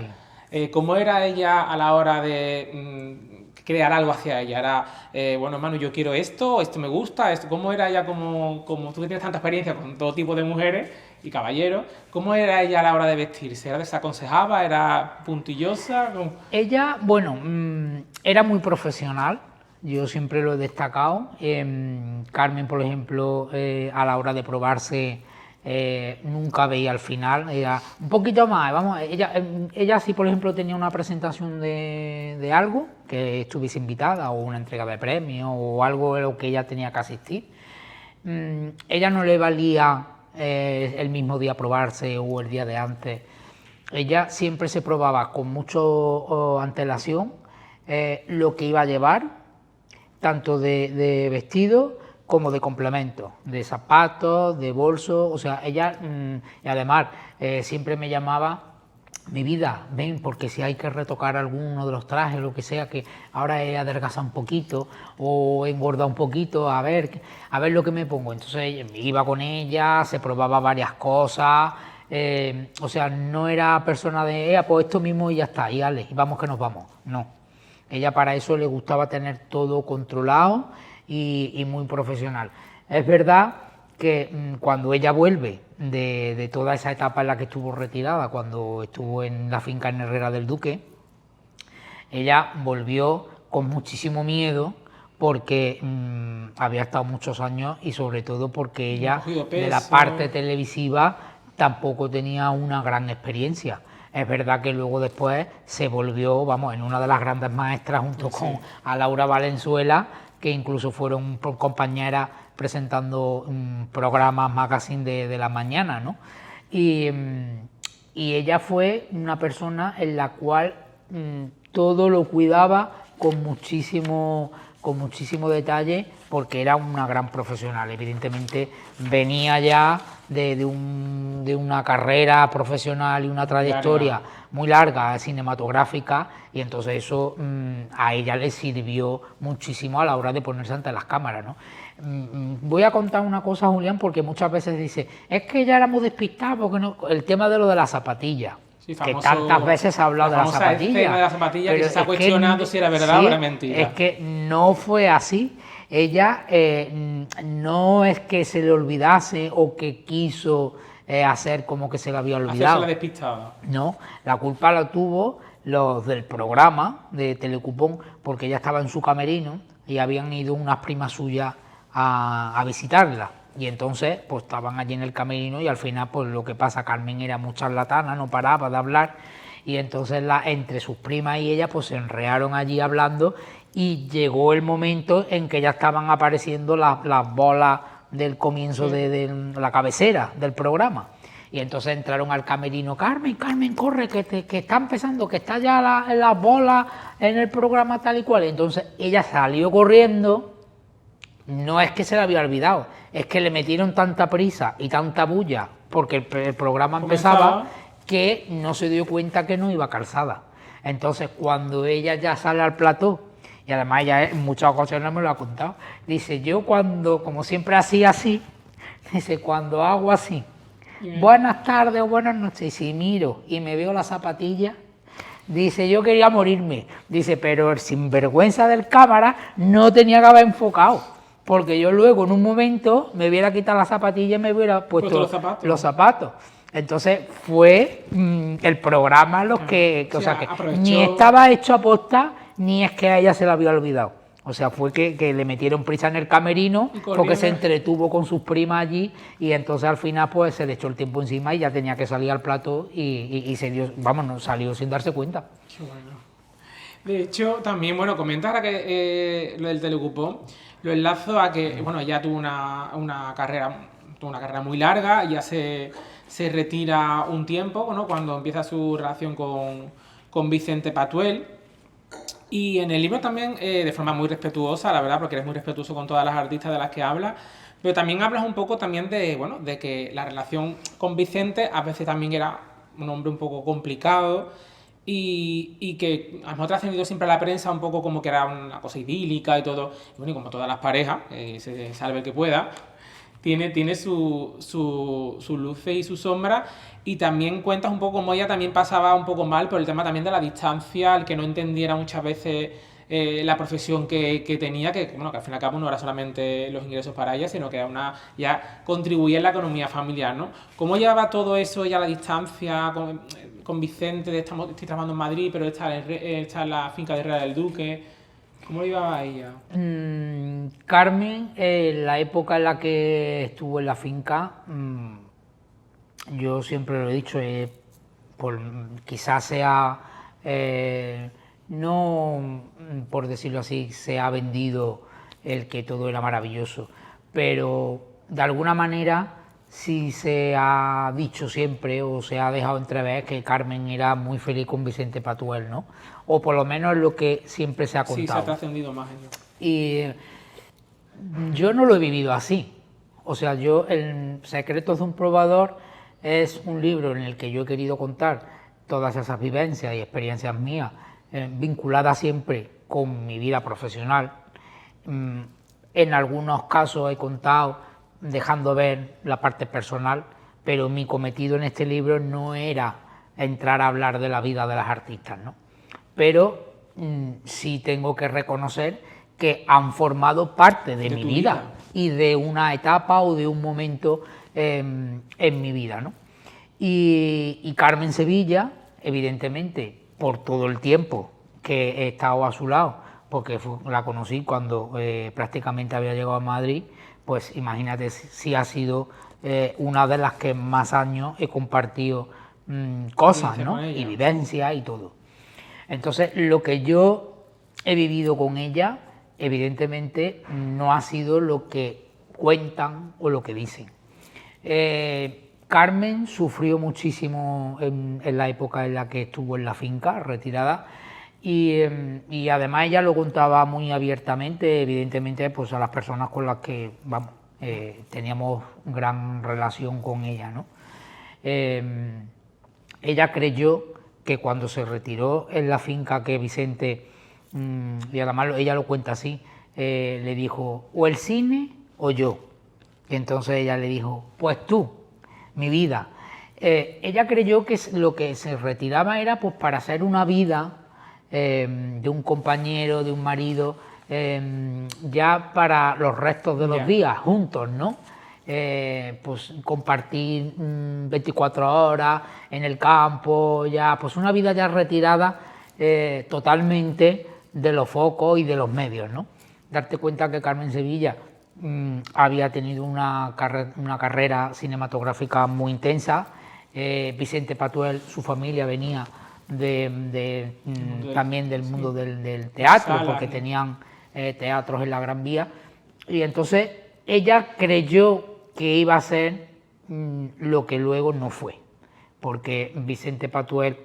Speaker 1: ¿Cómo era ella a la hora de crear algo hacia ella? Era, bueno, Manu, yo quiero esto me gusta, esto. ¿Cómo era ella como tú que tienes tanta experiencia con todo tipo de mujeres y caballeros? ¿Cómo era ella a la hora de vestirse? ¿Era desaconsejaba? ¿Era puntillosa?
Speaker 2: Ella, bueno, era muy profesional, yo siempre lo he destacado. Carmen, por ejemplo, a la hora de probarse, nunca veía al final, ella, un poquito más, vamos, ella sí, por ejemplo, tenía una presentación de algo, que estuviese invitada, o una entrega de premios, o algo a lo que ella tenía que asistir, ella no le valía el mismo día probarse o el día de antes. Ella siempre se probaba con mucho antelación lo que iba a llevar, tanto de vestido como de complementos, de zapatos, de bolso. O sea, ella, y además, siempre me llamaba: mi vida, ven, porque si hay que retocar alguno de los trajes, lo que sea, que ahora he adelgazado un poquito o he engordado un poquito, a ver lo que me pongo. Entonces iba con ella, se probaba varias cosas, o sea, no era persona de, pues esto mismo y ya está, y ale, y vamos que nos vamos. No, ella para eso le gustaba tener todo controlado y muy profesional. Es verdad que cuando ella vuelve de toda esa etapa en la que estuvo retirada, cuando estuvo en la finca en Herrera del Duque, ella volvió con muchísimo miedo, porque había estado muchos años y sobre todo porque ella de la parte televisiva tampoco tenía una gran experiencia. Es verdad que luego después se volvió, vamos, en una de las grandes maestras junto con a Laura Valenzuela, que incluso fueron compañeras presentando programas, magazine de la mañana, ¿no? Y ella fue una persona en la cual todo lo cuidaba con muchísimo detalle, porque era una gran profesional. Evidentemente venía ya de una carrera profesional y una trayectoria muy larga cinematográfica, y entonces eso a ella le sirvió muchísimo a la hora de ponerse ante las cámaras, ¿no? Voy a contar una cosa, Julián, porque muchas veces dice, es que ya éramos despistados, porque no, el tema de lo de las zapatillas. Sí, famoso, que tantas veces se ha hablado de la zapatilla,
Speaker 1: que se ha cuestionado si era verdad o era mentira.
Speaker 2: Es que no fue así. Ella no es que se le olvidase o que quiso hacer como que se le había olvidado.
Speaker 1: Hacerse la despistada.
Speaker 2: No, la culpa la tuvo los del programa de Telecupón, porque ella estaba en su camerino y habían ido unas primas suyas a visitarla. Y entonces pues estaban allí en el camerino, y al final pues lo que pasa, Carmen era muy charlatana, no paraba de hablar, y entonces entre sus primas y ella pues se enrearon allí hablando, y llegó el momento en que ya estaban apareciendo las bolas del comienzo de la cabecera del programa. Y entonces entraron al camerino: Carmen, corre, que está empezando, que está ya las bolas en el programa tal y cual. Y entonces ella salió corriendo. No es que se le había olvidado, es que le metieron tanta prisa y tanta bulla, porque el programa empezaba, que no se dio cuenta que no iba calzada. Entonces, cuando ella ya sale al plató, y además ella en muchas ocasiones me lo ha contado, dice: yo cuando, como siempre hacía así, dice, cuando hago así, buenas tardes o buenas noches, y si miro y me veo la zapatilla, dice, yo quería morirme, dice, pero el sinvergüenza del cámara no tenía que haber enfocado, porque yo luego en un momento me hubiera quitado la zapatilla y me hubiera puesto los zapatos. Entonces fue el programa los que o sea, que aprovechó. Ni estaba hecho a posta, ni es que a ella se la había olvidado. O sea, fue que le metieron prisa en el camerino, porque se entretuvo con sus primas allí, y entonces al final pues se le echó el tiempo encima y ya tenía que salir al plató, y se dio, vamos, salió sin darse cuenta.
Speaker 1: Qué bueno. De hecho, también, bueno, comentar que lo del Telecupón, lo enlazo a que, bueno, ella tuvo una carrera muy larga, ya se retira un tiempo, bueno, cuando empieza su relación con Vicente Patuel. Y en el libro también, de forma muy respetuosa, la verdad, porque eres muy respetuoso con todas las artistas de las que hablas, Pero también hablas un poco también de, bueno, de que la relación con Vicente a veces también era un hombre un poco complicado y que a lo mejor ha trascendido siempre a la prensa un poco como que era una cosa idílica y todo. Y bueno, y como todas las parejas, se salve el que pueda, tiene su luces y su sombra, y también cuentas un poco cómo ella también pasaba un poco mal por el tema también de la distancia, el que no entendiera muchas veces la profesión que tenía, que bueno, que al fin y al cabo no era solamente los ingresos para ella, sino que era ya contribuía en la economía familiar, ¿no? ¿Cómo llevaba todo eso ella a la distancia con Vicente, de estoy trabajando en Madrid, pero está en la finca de Herrera del Duque? ¿Cómo lo llevaba ella?
Speaker 2: Carmen, la época en la que estuvo en la finca, yo siempre lo he dicho, quizás sea, no por decirlo así, se ha vendido el que todo era maravilloso, pero de alguna manera sí se ha dicho siempre o se ha dejado entrever que Carmen era muy feliz con Vicente Patuel, ¿no? O por lo menos es lo que siempre se ha contado.
Speaker 1: Sí, se ha trascendido más en eso.
Speaker 2: Y yo no lo he vivido así. O sea, yo, El Secretos de un Probador es un libro en el que yo he querido contar todas esas vivencias y experiencias mías, vinculadas siempre con mi vida profesional. En algunos casos he contado dejando ver la parte personal, pero mi cometido en este libro no era entrar a hablar de la vida de las artistas, ¿no? Pero sí tengo que reconocer que han formado parte de mi vida y de una etapa o de un momento en mi vida, ¿no? Y Carmen Sevilla, evidentemente, por todo el tiempo que he estado a su lado, porque la conocí cuando prácticamente había llegado a Madrid, pues imagínate si ha sido una de las que más años he compartido cosas, ¿no? Y vivencias y todo. Entonces, lo que yo he vivido con ella, evidentemente, no ha sido lo que cuentan o lo que dicen. Carmen sufrió muchísimo en la época en la que estuvo en la finca, retirada, y además ella lo contaba muy abiertamente, evidentemente, pues a las personas con las que, vamos, teníamos gran relación con ella, ¿no? Ella creyó que cuando se retiró en la finca que Vicente, y además ella lo cuenta así, le dijo, o el cine o yo. Y entonces ella le dijo, pues tú, mi vida. Ella creyó que lo que se retiraba era pues para hacer una vida de un compañero, de un marido, ya para los restos de los días juntos, ¿no? Pues compartir 24 horas en el campo, ya pues una vida ya retirada totalmente de los focos y de los medios, ¿no? Darte cuenta que Carmen Sevilla había tenido una carrera cinematográfica muy intensa. Vicente Patuel, su familia venía también del mundo del teatro, porque tenían teatros en la Gran Vía, y entonces ella creyó que iba a ser lo que luego no fue, porque Vicente Patuel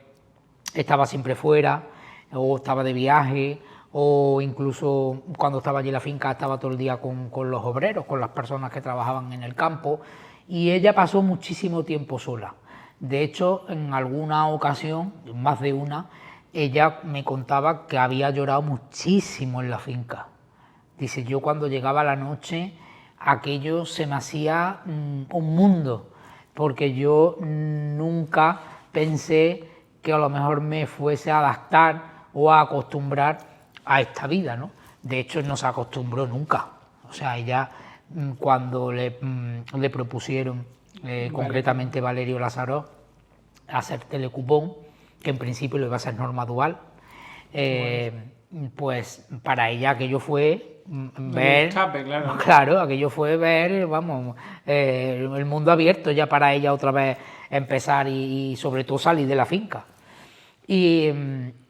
Speaker 2: estaba siempre fuera, o estaba de viaje, o incluso cuando estaba allí en la finca estaba todo el día con los obreros, con las personas que trabajaban en el campo, y ella pasó muchísimo tiempo sola. De hecho, en alguna ocasión, más de una, ella me contaba que había llorado muchísimo en la finca. Dice, yo cuando llegaba la noche, aquello se me hacía un mundo, porque yo nunca pensé que a lo mejor me fuese a adaptar o a acostumbrar a esta vida, ¿no? De hecho, no se acostumbró nunca. O sea, ella cuando le propusieron, concretamente Valerio Lázaro, hacer telecupón, que en principio lo iba a hacer norma dual, pues para ella aquello fue ver,
Speaker 1: escape, claro.
Speaker 2: Claro, aquello fue ver, vamos, el mundo abierto ya para ella otra vez empezar y sobre todo salir de la finca. Y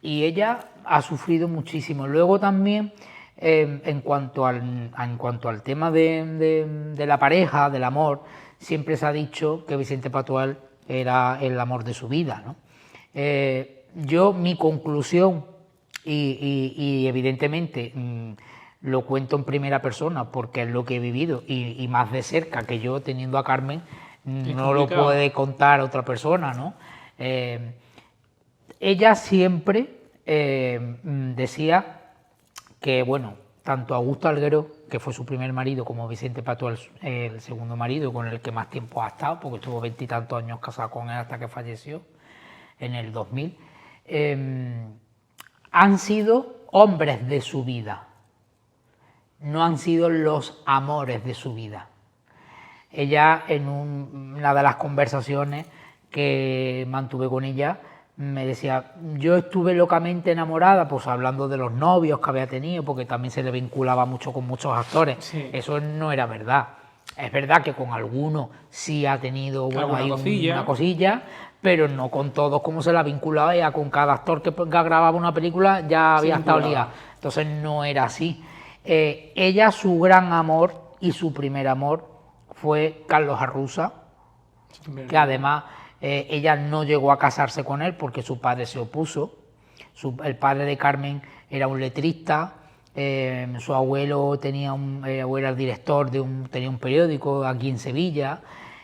Speaker 2: ella ha sufrido muchísimo. Luego también, en cuanto al tema de la pareja, del amor, siempre se ha dicho que Vicente Patuel era el amor de su vida, ¿no? Mi conclusión, y evidentemente lo cuento en primera persona porque es lo que he vivido y más de cerca que yo teniendo a Carmen, no lo puede contar otra persona, ¿no? Ella siempre decía que, bueno, tanto Augusto Alguero, que fue su primer marido, como Vicente Pató, el segundo marido con el que más tiempo ha estado, porque estuvo 20 y tantos años casado con él hasta que falleció en el 2000, han sido hombres de su vida, no han sido los amores de su vida. Ella, en una de las conversaciones que mantuve con ella, me decía, yo estuve locamente enamorada, pues hablando de los novios que había tenido, porque también se le vinculaba mucho con muchos actores. Sí. Eso no era verdad. Es verdad que con algunos sí ha tenido una cosilla, pero no con todos como se la vinculaba. Ya con cada actor que grababa una película ya había estado liada. Entonces no era así. Ella, su gran amor y su primer amor fue Carlos Arruza, que además ella no llegó a casarse con él porque su padre se opuso. El padre de Carmen era un letrista, su abuelo era el director tenía un periódico aquí en Sevilla.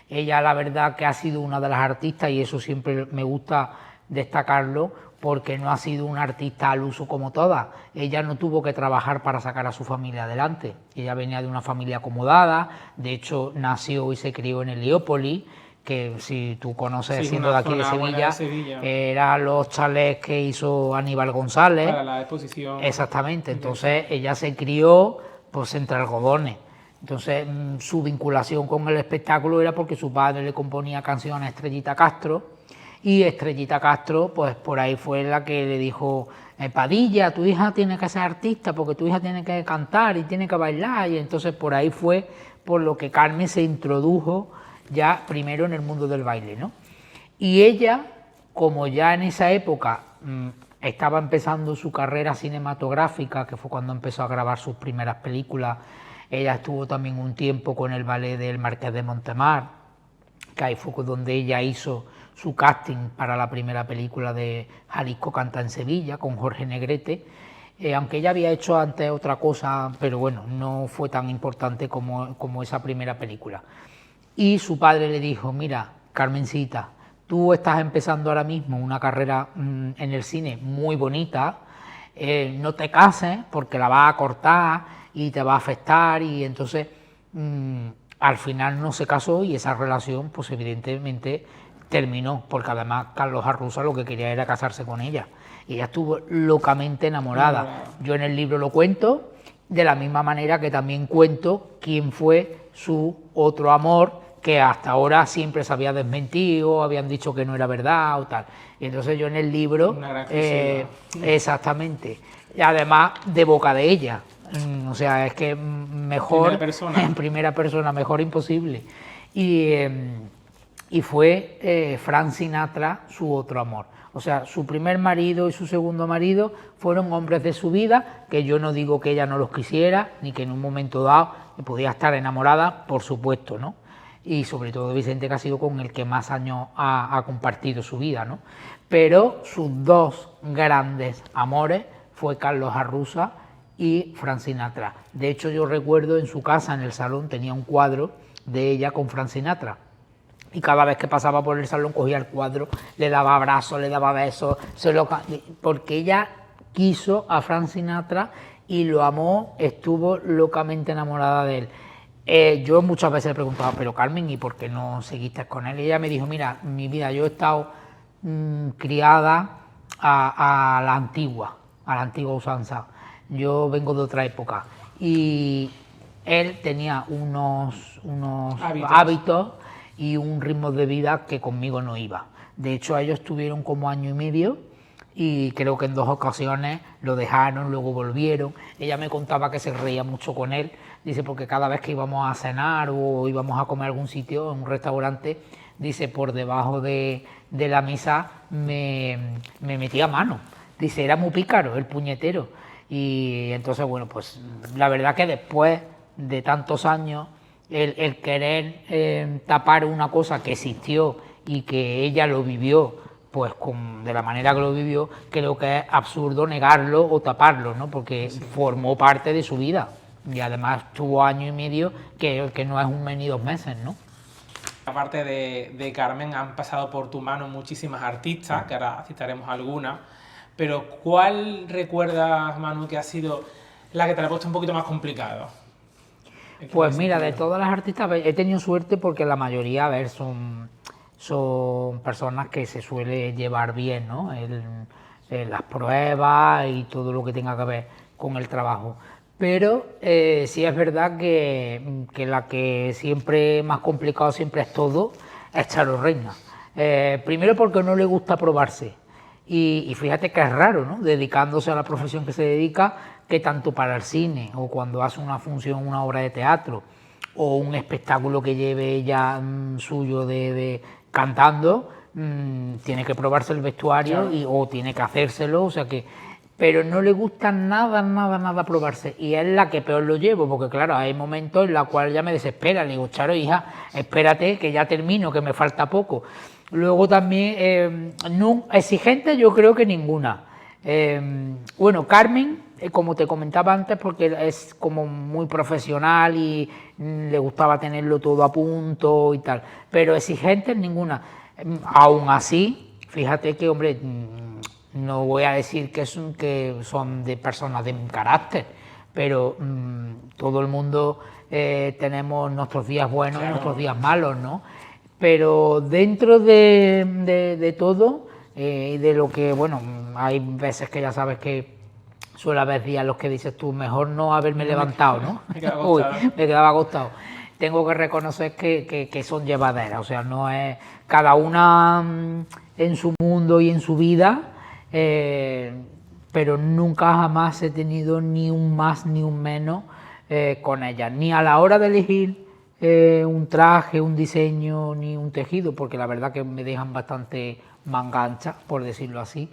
Speaker 2: Ella, la verdad, que ha sido una de las artistas, y eso siempre me gusta destacarlo, porque no ha sido una artista al uso como todas. Ella no tuvo que trabajar para sacar a su familia adelante. Ella venía de una familia acomodada, de hecho nació y se crió en Heliópolis, que si tú conoces, sí, siendo de aquí de Sevilla, eran los chalets que hizo Aníbal González.
Speaker 1: Para la exposición.
Speaker 2: Exactamente, entonces ella se crió pues entre algodones. Entonces su vinculación con el espectáculo era porque su padre le componía canciones a Estrellita Castro, y Estrellita Castro pues por ahí fue la que le dijo, Padilla, tu hija tiene que ser artista porque tu hija tiene que cantar y tiene que bailar, y entonces por ahí fue por lo que Carmen se introdujo ya primero en el mundo del baile, ¿no? Y ella, como ya en esa época estaba empezando su carrera cinematográfica, que fue cuando empezó a grabar sus primeras películas, ella estuvo también un tiempo con el ballet del Marqués de Montemar, que ahí fue donde ella hizo su casting para la primera película de Jalisco canta en Sevilla, con Jorge Negrete, aunque ella había hecho antes otra cosa, pero bueno, no fue tan importante como esa primera película. Y su padre le dijo, mira, Carmencita, tú estás empezando ahora mismo una carrera en el cine muy bonita, no te cases porque la vas a cortar y te va a afectar, y entonces al final no se casó y esa relación pues evidentemente terminó, porque además Carlos Arruza lo que quería era casarse con ella. Y ella estuvo locamente enamorada. Yo en el libro lo cuento, de la misma manera que también cuento quién fue su otro amor, que hasta ahora siempre se había desmentido, habían dicho que no era verdad o tal. Y entonces yo en el libro, exactamente, y además de boca de ella, o sea, es que mejor, en primera persona, mejor imposible. Y fue Frank Sinatra su otro amor. O sea, su primer marido y su segundo marido fueron hombres de su vida, que yo no digo que ella no los quisiera, ni que en un momento dado podía estar enamorada, por supuesto, ¿no? Y sobre todo Vicente, que ha sido con el que más años ha compartido su vida, ¿no? Pero sus dos grandes amores fue Carlos Arruza y Frank Sinatra. De hecho, yo recuerdo en su casa, en el salón, tenía un cuadro de ella con Frank Sinatra. Y cada vez que pasaba por el salón cogía el cuadro, le daba abrazos, le daba besos, porque ella quiso a Frank Sinatra y lo amó, estuvo locamente enamorada de él. Yo muchas veces le preguntaba, pero Carmen, ¿y por qué no seguiste con él? Y ella me dijo, mira, mi vida, yo he estado criada a la antigua usanza. Yo vengo de otra época. Y él tenía unos hábitos y un ritmo de vida que conmigo no iba. De hecho, ellos estuvieron como año y medio y creo que en 2 ocasiones lo dejaron, luego volvieron. Ella me contaba que se reía mucho con él, dice, porque cada vez que íbamos a cenar o íbamos a comer a algún sitio, en un restaurante, dice, por debajo de la mesa me metía mano. Dice, era muy pícaro, el puñetero. Y entonces, bueno, pues la verdad que después de tantos años, el querer tapar una cosa que existió y que ella lo vivió pues de la manera que lo vivió, creo que es absurdo negarlo o taparlo, ¿no? Porque formó parte de su vida y además tuvo año y medio que no es un mes ni 2 meses, ¿no?
Speaker 1: Aparte de Carmen, han pasado por tu mano muchísimas artistas, que ahora citaremos algunas, pero ¿cuál recuerdas, Manu, que ha sido la que te la ha puesto un poquito más complicado?
Speaker 2: Pues mira, de todas las artistas he tenido suerte porque la mayoría, a ver, son personas que se suele llevar bien, ¿no? En las pruebas y todo lo que tenga que ver con el trabajo. Pero sí es verdad que la que siempre más complicado siempre es todo, es Charo Reina. Primero porque no le gusta probarse. Y fíjate que es raro, ¿no? Dedicándose a la profesión que se dedica, que tanto para el cine o cuando hace una función, una obra de teatro o un espectáculo que lleve ella suyo de cantando, tiene que probarse el vestuario o tiene que hacérselo, o sea que... Pero no le gusta nada probarse y es la que peor lo llevo, porque claro, hay momentos en los cuales ya me desespera, le digo, Charo, hija, espérate que ya termino, que me falta poco. Luego también, no, exigente yo creo que ninguna. Bueno, Carmen, como te comentaba antes, porque es como muy profesional y le gustaba tenerlo todo a punto y tal, pero exigente ninguna. Aún así, fíjate que, hombre, no voy a decir que son de personas de carácter, pero todo el mundo tenemos nuestros días buenos y nuestros días malos, ¿no? Pero dentro de todo, de lo que, bueno, hay veces que ya sabes que suele haber días en los que dices tú, mejor no haberme levantado, ¿no? Uy, me quedaba acostado. Tengo que reconocer que son llevaderas, o sea, no es cada una en su mundo y en su vida, pero nunca jamás he tenido ni un más ni un menos con ellas, ni a la hora de elegir un traje, un diseño, ni un tejido, porque la verdad que me dejan bastante manga ancha, por decirlo así.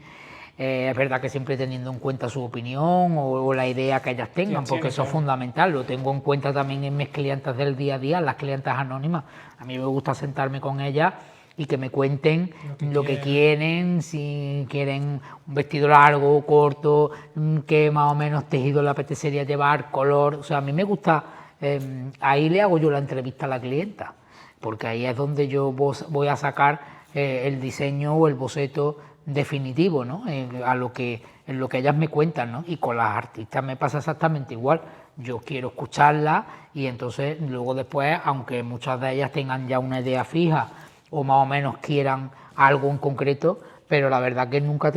Speaker 2: Es verdad que siempre teniendo en cuenta su opinión o la idea que ellas tengan, porque eso es fundamental, lo tengo en cuenta también en mis clientas del día a día, las clientas anónimas. A mí me gusta sentarme con ellas y que me cuenten lo que quieren, si quieren un vestido largo o corto, qué más o menos tejido le apetecería llevar, color, o sea, a mí me gusta, ahí le hago yo la entrevista a la clienta, porque ahí es donde yo voy a sacar el diseño o el boceto definitivo, ¿no? En lo que ellas me cuentan, ¿no? Y con las artistas me pasa exactamente igual. Yo quiero escucharlas y entonces luego después, aunque muchas de ellas tengan ya una idea fija o más o menos quieran algo en concreto, pero la verdad que nunca he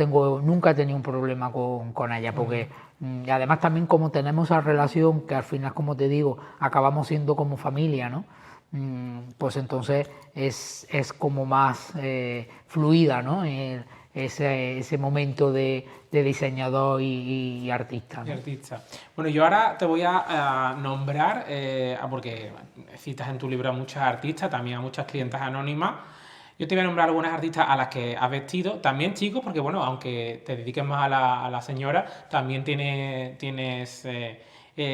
Speaker 2: tenido un problema con ellas, porque y además también como tenemos esa relación que al final, como te digo, acabamos siendo como familia, ¿no? Pues entonces es como más fluida, ¿no? Ese momento de diseñador y artista, ¿no?
Speaker 1: Y artista. Bueno, yo ahora te voy a nombrar, porque citas en tu libro a muchas artistas, también a muchas clientas anónimas. Yo te voy a nombrar algunas artistas a las que has vestido, también chicos, porque bueno, aunque te dediques más a la señora, también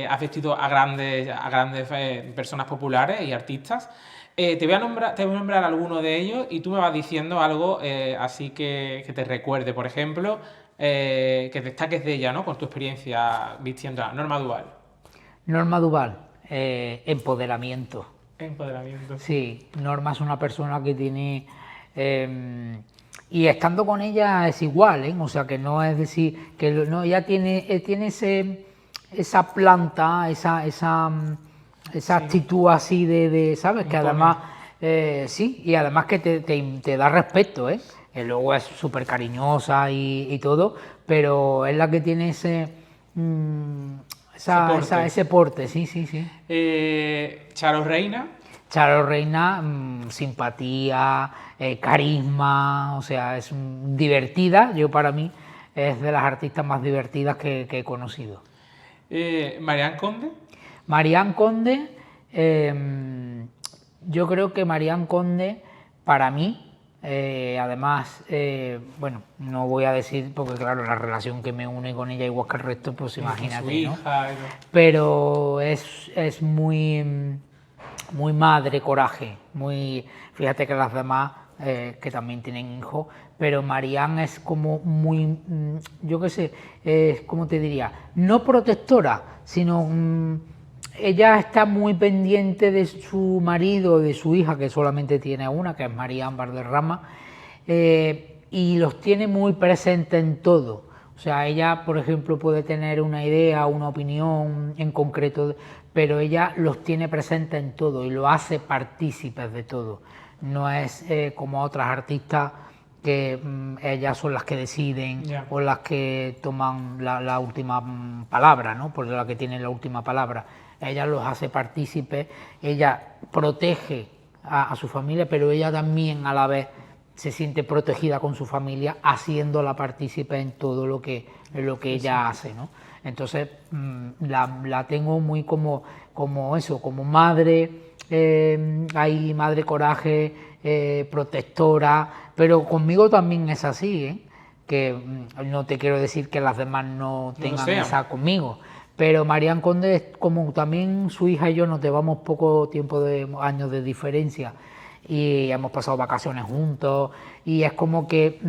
Speaker 1: has vestido a grandes personas populares y artistas. Te voy a nombrar alguno de ellos y tú me vas diciendo algo así que te recuerde, por ejemplo, que destaques de ella, ¿no? Con tu experiencia vistiendo a Norma Duval.
Speaker 2: Norma Duval, empoderamiento.
Speaker 1: Empoderamiento.
Speaker 2: Sí, Norma es una persona que tiene... y estando con ella es igual, ¿eh? O sea, que no es decir... que no, ella tiene esa planta, esa actitud así ¿sabes? Que además... sí, y además que te da respeto, ¿eh? Que luego es súper cariñosa y todo, pero es la que tiene ese porte, sí.
Speaker 1: Charo Reina.
Speaker 2: Charo Reina, simpatía, carisma, o sea, es divertida. Yo, para mí, es de las artistas más divertidas que he conocido.
Speaker 1: Marian Conde.
Speaker 2: Marian Conde, yo creo que Marian Conde, para mí, además, bueno, no voy a decir, porque claro, la relación que me une con ella igual que el resto, pues imagínate, ¿no? Pero es muy madre coraje, fíjate que las demás que también tienen hijos, pero Marianne es como muy, yo qué sé, ¿cómo te diría? No protectora, sino ella está muy pendiente de su marido, de su hija, que solamente tiene una, que es Marianne Valderrama, y los tiene muy presentes en todo. O sea, ella, por ejemplo, puede tener una idea, una opinión en concreto, pero ella los tiene presentes en todo y lo hace partícipes de todo. No es como otras artistas que ellas son las que deciden o las que toman la última palabra, ¿no? Porque la que tiene la última palabra. Ella los hace partícipes, ella protege a su familia, pero ella también a la vez se siente protegida con su familia, haciéndola partícipe en todo lo que ella hace, ¿no? Entonces la tengo muy como eso, como madre, hay madre coraje, protectora, pero conmigo también es así, que no te quiero decir que las demás no tengan esa conmigo, pero Marianne Conde es como también su hija y yo nos llevamos poco tiempo de años de diferencia, y hemos pasado vacaciones juntos y es como que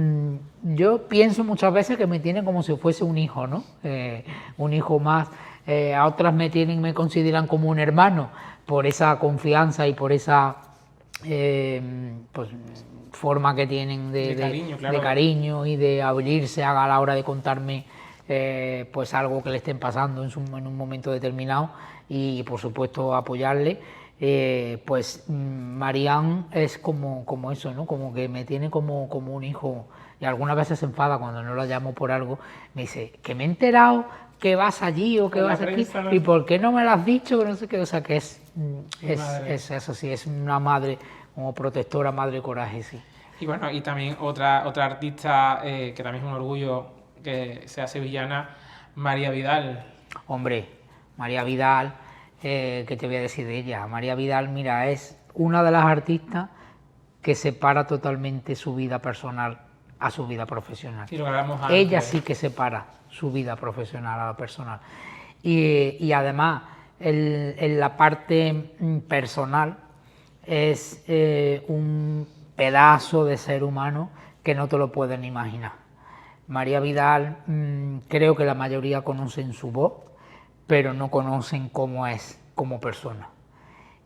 Speaker 2: yo pienso muchas veces que me tienen como si fuese un hijo, ¿no? Un hijo más. A otras me consideran como un hermano por esa confianza y por esa pues, forma que tienen de cariño y de abrirse a la hora de contarme pues algo que le estén pasando en un momento determinado y por supuesto apoyarle. Pues Marianne es como eso, ¿no? Como que me tiene como un hijo, y algunas veces se enfada cuando no la llamo por algo, me dice que me he enterado que vas allí o que vas aquí, ¿no? Y ¿por qué no me lo has dicho? No sé qué, o sea que es eso sí, es una madre como protectora, madre coraje, sí.
Speaker 1: Y bueno, y también otra artista que también es un orgullo que sea sevillana, María Vidal.
Speaker 2: Hombre, María Vidal, ¿qué te voy a decir de ella? María Vidal, mira, es una de las artistas que separa totalmente su vida personal a su vida profesional.
Speaker 1: Sí, lo hablamos antes.
Speaker 2: Ella sí que separa su vida profesional a la personal. Y además, en la parte personal, es un pedazo de ser humano que no te lo pueden imaginar. María Vidal, creo que la mayoría conocen su voz, pero no conocen cómo es como persona.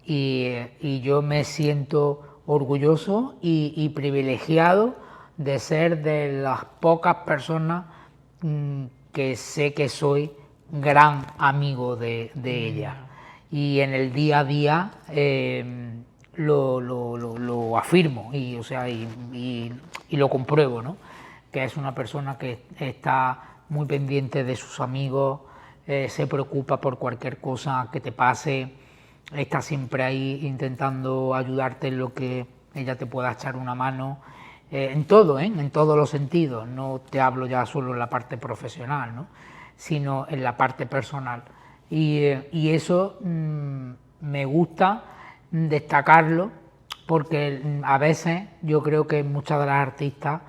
Speaker 2: Y yo me siento orgulloso y privilegiado de ser de las pocas personas que sé que soy gran amigo de ella. Y en el día a día lo afirmo y lo compruebo, ¿no? Que es una persona que está muy pendiente de sus amigos, se preocupa por cualquier cosa que te pase, está siempre ahí intentando ayudarte en lo que ella te pueda echar una mano, en todo, en todos los sentidos. No te hablo ya solo en la parte profesional, ¿no? Sino en la parte personal. Y eso me gusta destacarlo porque a veces yo creo que muchas de las artistas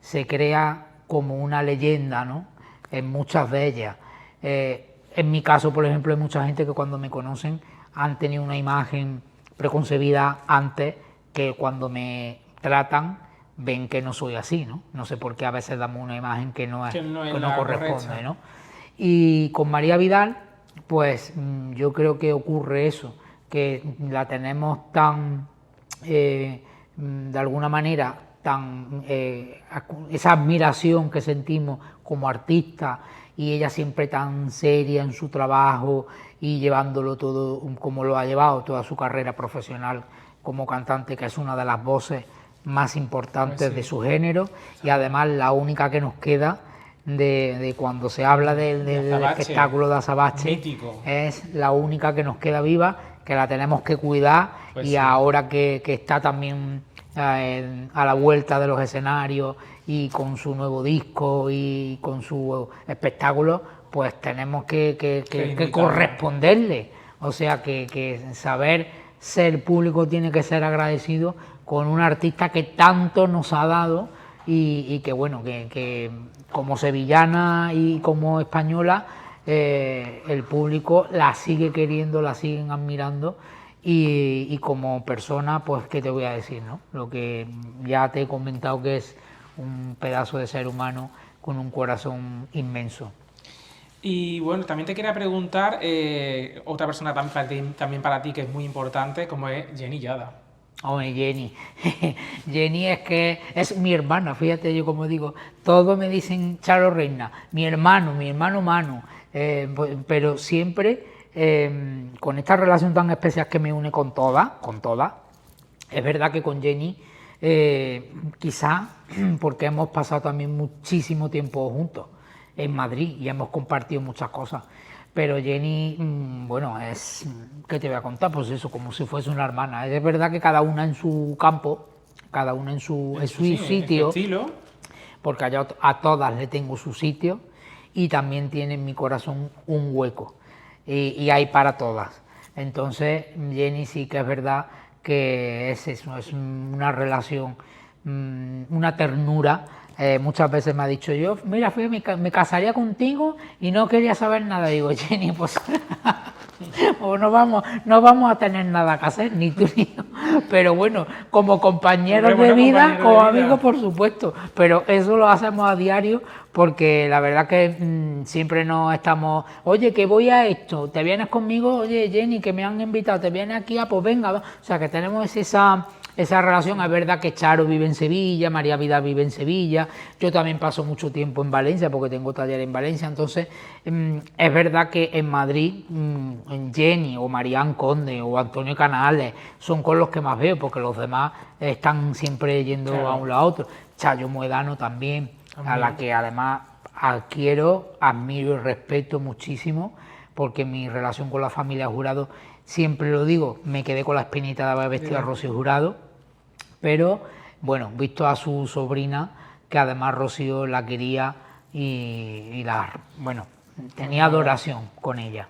Speaker 2: se crea como una leyenda, ¿no? En muchas de ellas. En mi caso, por ejemplo, hay mucha gente que cuando me conocen han tenido una imagen preconcebida antes que cuando me tratan ven que no soy así, ¿no? No sé por qué a veces damos una imagen que no corresponde, ¿no? Y con María Vidal, pues yo creo que ocurre eso, que la tenemos tan, de alguna manera, esa admiración que sentimos como artista y ella siempre tan seria en su trabajo y llevándolo todo como lo ha llevado toda su carrera profesional como cantante, que es una de las voces más importantes de su género y además la única que nos queda de cuando se habla del espectáculo de Azabache, es la única que nos queda viva, que la tenemos que cuidar y ahora que está también a la vuelta de los escenarios y con su nuevo disco y con su espectáculo, pues tenemos que corresponderle. O sea, que saber ser público tiene que ser agradecido con un artista que tanto nos ha dado y que bueno, que como sevillana y como española, el público la sigue queriendo, la siguen admirando y como persona, pues, ¿qué te voy a decir, no? Lo que ya te he comentado, que es un pedazo de ser humano con un corazón inmenso.
Speaker 1: Y bueno, también te quería preguntar, otra persona también para ti que es muy importante, como es Jenny Yada.
Speaker 2: Hombre, Jenny. Jenny es que es mi hermana, fíjate, yo como digo, todos me dicen Charo Reina, mi hermano Manu, pero siempre con esta relación tan especial que me une con todas, es verdad que con Jenny, quizá porque hemos pasado también muchísimo tiempo juntos en Madrid y hemos compartido muchas cosas. Pero Jenny, bueno, ¿qué te voy a contar? Pues eso, como si fuese una hermana. Es verdad que cada una en su campo, cada una en su sitio,
Speaker 1: en su estilo.
Speaker 2: porque a todas le tengo su sitio y también tiene en mi corazón un hueco. Y hay para todas. Entonces, Jenny sí que es verdad que es eso, es una relación, una ternura. Muchas veces me ha dicho yo, mira, me casaría contigo y no quería saber nada. Digo, Jenny, pues o no vamos a tener nada que hacer, ni tú ni yo. Pero bueno, como compañeros de vida, como amigos, por supuesto. Pero eso lo hacemos a diario porque la verdad que siempre nos estamos, oye, que voy a esto, ¿te vienes conmigo? Oye, Jenny, que me han invitado, ¿te vienes aquí? Pues venga. O sea, que tenemos esa relación. Es verdad que Charo vive en Sevilla, María Vida vive en Sevilla, yo también paso mucho tiempo en Valencia porque tengo taller en Valencia, entonces es verdad que en Madrid Jenny o Marián Conde o Antonio Canales son con los que más veo, porque los demás están siempre yendo a un lado a otro. Chayo Moedano también, a la que además quiero, admiro y respeto muchísimo, porque mi relación con la familia Jurado, siempre lo digo, me quedé con la espinita de haber vestido a Rocío Jurado. Pero bueno, visto a su sobrina, que además Rocío la quería bueno, tenía adoración con ella.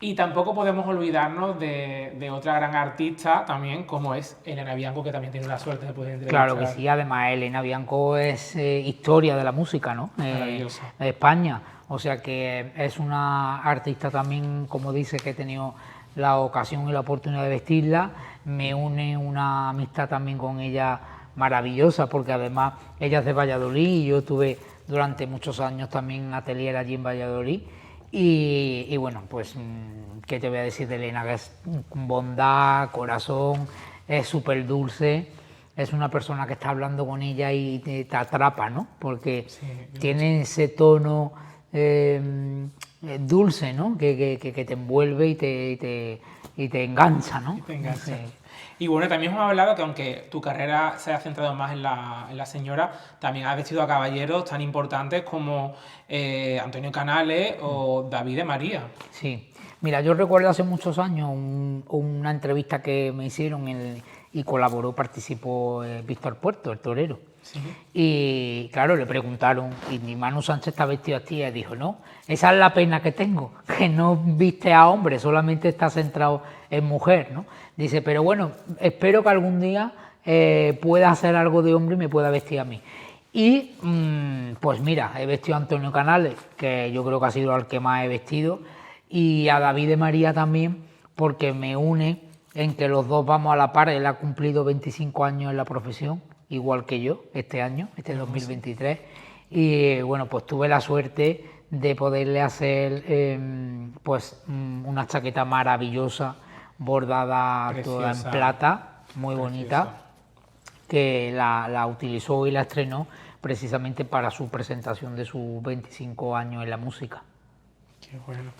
Speaker 1: Y tampoco podemos olvidarnos de otra gran artista también, como es Elena Bianco, que también tiene la suerte de poder entrevistar.
Speaker 2: Claro que sí, además Elena Bianco es historia de la música, ¿no? De España, o sea que es una artista también, como dice, que he tenido la ocasión y la oportunidad de vestirla. Me une una amistad también con ella maravillosa, porque además ella es de Valladolid y yo tuve durante muchos años también atelier allí en Valladolid. Y bueno, pues, ¿qué te voy a decir de Elena? Que es bondad, corazón, es súper dulce, es una persona que está hablando con ella y te atrapa, ¿no? Porque tiene ese tono dulce, ¿no? Que te envuelve y te engancha, ¿no?
Speaker 1: Y te engancha. Y bueno, también hemos hablado que aunque tu carrera se ha centrado más en la señora, también has vestido a caballeros tan importantes como Antonio Canales o David de María.
Speaker 2: Sí, mira, yo recuerdo hace muchos años una entrevista que me hicieron y participó Víctor Puerto, el torero. Sí. Y claro, le preguntaron, ¿y mi Manu Sánchez está vestido así? Y dijo, no, esa es la pena que tengo, que no viste a hombre, solamente está centrado en mujer, ¿no? Dice, pero bueno, espero que algún día pueda hacer algo de hombre y me pueda vestir a mí. Y pues mira, he vestido a Antonio Canales, que yo creo que ha sido al que más he vestido, y a David de María también, porque me une en que los dos vamos a la par. Él ha cumplido 25 años en la profesión, igual que yo, este año, este 2023, y bueno, pues tuve la suerte de poderle hacer pues una chaqueta maravillosa, bordada toda en plata, muy bonita, que la utilizó y la estrenó precisamente para su presentación de sus 25 años en la música.
Speaker 1: Qué bueno.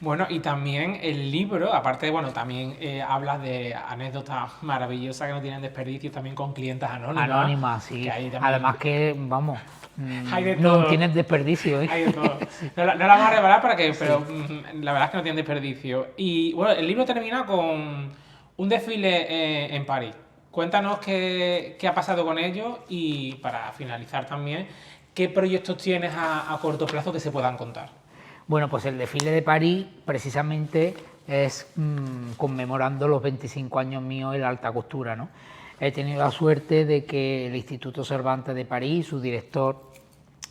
Speaker 1: Bueno, y también el libro, aparte de, bueno, también hablas de anécdotas maravillosas que no tienen desperdicio, también con clientas anónimas.
Speaker 2: Anónimas, sí. Que además que, vamos,
Speaker 1: no
Speaker 2: tienen desperdicio, ¿eh?
Speaker 1: Hay de todo. No la vamos a revelar pero la verdad es que no tienen desperdicio. Y bueno, el libro termina con un desfile en París. Cuéntanos qué ha pasado con ello y para finalizar también, ¿qué proyectos tienes a corto plazo que se puedan contar?
Speaker 2: Bueno, pues el desfile de París precisamente es conmemorando los 25 años míos en la alta costura, ¿no? He tenido la suerte de que el Instituto Cervantes de París, su director,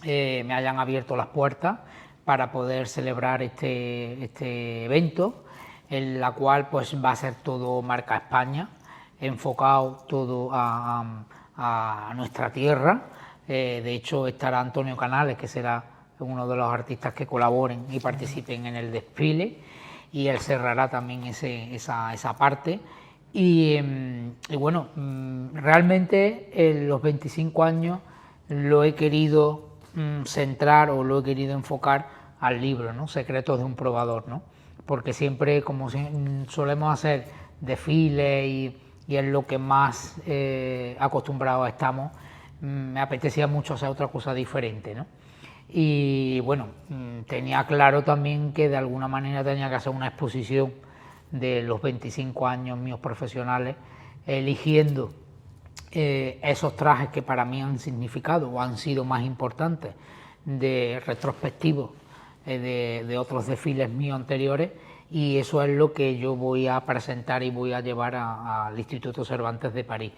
Speaker 2: me hayan abierto las puertas para poder celebrar este evento, en la cual pues va a ser todo marca España, enfocado todo a nuestra tierra. De hecho estará Antonio Canales, que será uno de los artistas que colaboren y participen en el desfile, y él cerrará también esa parte. Y bueno, realmente en los 25 años lo he querido centrar o lo he querido enfocar al libro, ¿no? Secretos de un probador, ¿no? Porque siempre, como solemos hacer desfiles y es lo que más acostumbrados estamos, me apetecía mucho hacer otra cosa diferente, ¿no? Y bueno, tenía claro también que de alguna manera tenía que hacer una exposición de los 25 años míos profesionales, eligiendo esos trajes que para mí han significado o han sido más importantes, de retrospectivos de otros desfiles míos anteriores, y eso es lo que yo voy a presentar y voy a llevar al Instituto Cervantes de París.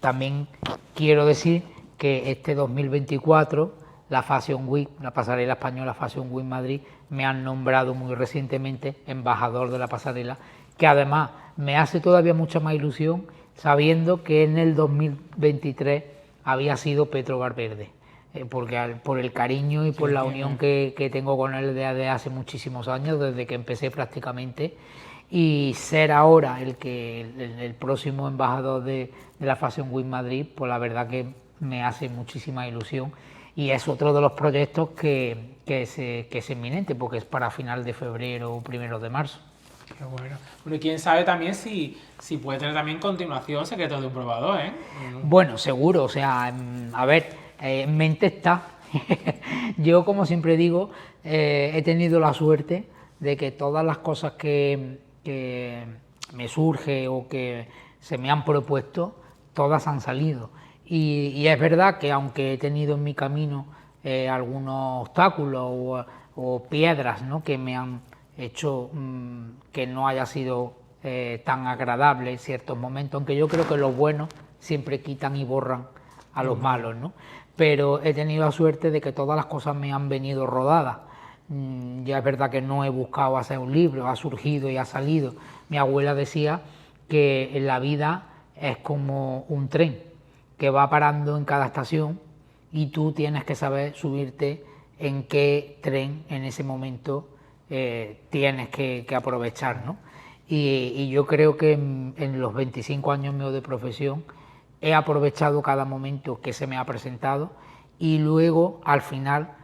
Speaker 2: También quiero decir que este 2024 la Fashion Week, la pasarela española Fashion Week Madrid, me han nombrado muy recientemente embajador de la pasarela, que además me hace todavía mucha más ilusión sabiendo que en el 2023 había sido Petro Valverde, porque por el cariño y por la unión que tengo con él desde hace muchísimos años, desde que empecé prácticamente, y ser ahora el próximo embajador de la Fashion Week Madrid, pues la verdad que me hace muchísima ilusión, y es otro de los proyectos que es inminente, porque es para final de febrero o primero de marzo.
Speaker 1: Qué bueno. Bueno, y quién sabe también si puede tener también continuación Secretos de un probador, ¿eh?
Speaker 2: Bueno, seguro, o sea, a ver, en mente está. Yo, como siempre digo, he tenido la suerte de que todas las cosas que me surge o que se me han propuesto, todas han salido. Y es verdad que aunque he tenido en mi camino algunos obstáculos o piedras, ¿no?, que me han hecho que no haya sido tan agradable ciertos momentos, aunque yo creo que los buenos siempre quitan y borran a los malos, ¿no? Pero he tenido la suerte de que todas las cosas me han venido rodadas. Ya es verdad que no he buscado hacer un libro, ha surgido y ha salido. Mi abuela decía que en la vida es como un tren que va parando en cada estación y tú tienes que saber subirte en qué tren en ese momento tienes que aprovechar, ¿no? Y yo creo que en los 25 años míos de profesión he aprovechado cada momento que se me ha presentado, y luego al final,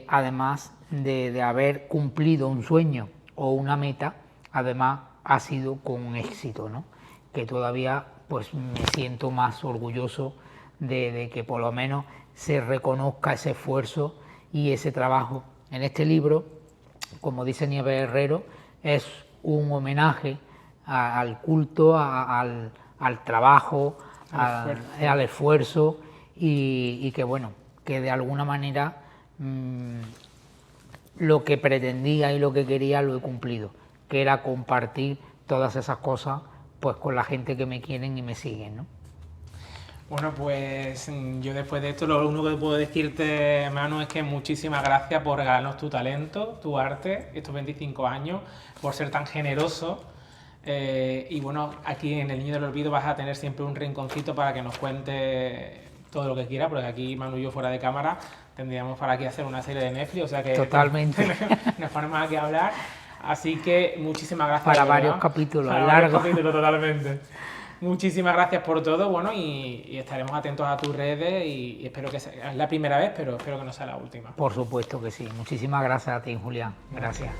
Speaker 2: además de haber cumplido un sueño o una meta, además ha sido con un éxito, ¿no? Que todavía pues me siento más orgulloso de que por lo menos se reconozca ese esfuerzo y ese trabajo. En este libro, como dice Nieves Herrero, es un homenaje al culto, al trabajo, al esfuerzo, y que bueno, que de alguna manera lo que pretendía y lo que quería lo he cumplido, que era compartir todas esas cosas pues con la gente que me quieren y me siguen, ¿no?
Speaker 1: Bueno, pues yo después de esto lo único que puedo decirte, Manu, es que muchísimas gracias por regalarnos tu talento, tu arte, estos 25 años, por ser tan generoso. Y bueno, aquí en El Niño del Olvido vas a tener siempre un rinconcito para que nos cuente todo lo que quieras, porque aquí Manu y yo fuera de cámara tendríamos para aquí hacer una serie de Netflix, o sea que
Speaker 2: totalmente
Speaker 1: nos ponemos aquí a hablar. Así que muchísimas gracias.
Speaker 2: Para varios capítulos,
Speaker 1: para
Speaker 2: largos.
Speaker 1: Varios capítulos, totalmente. Muchísimas gracias por todo, bueno, y estaremos atentos a tus redes y espero que sea la primera vez, pero espero que no sea la última.
Speaker 2: Por supuesto que sí. Muchísimas gracias a ti, Julián. Gracias.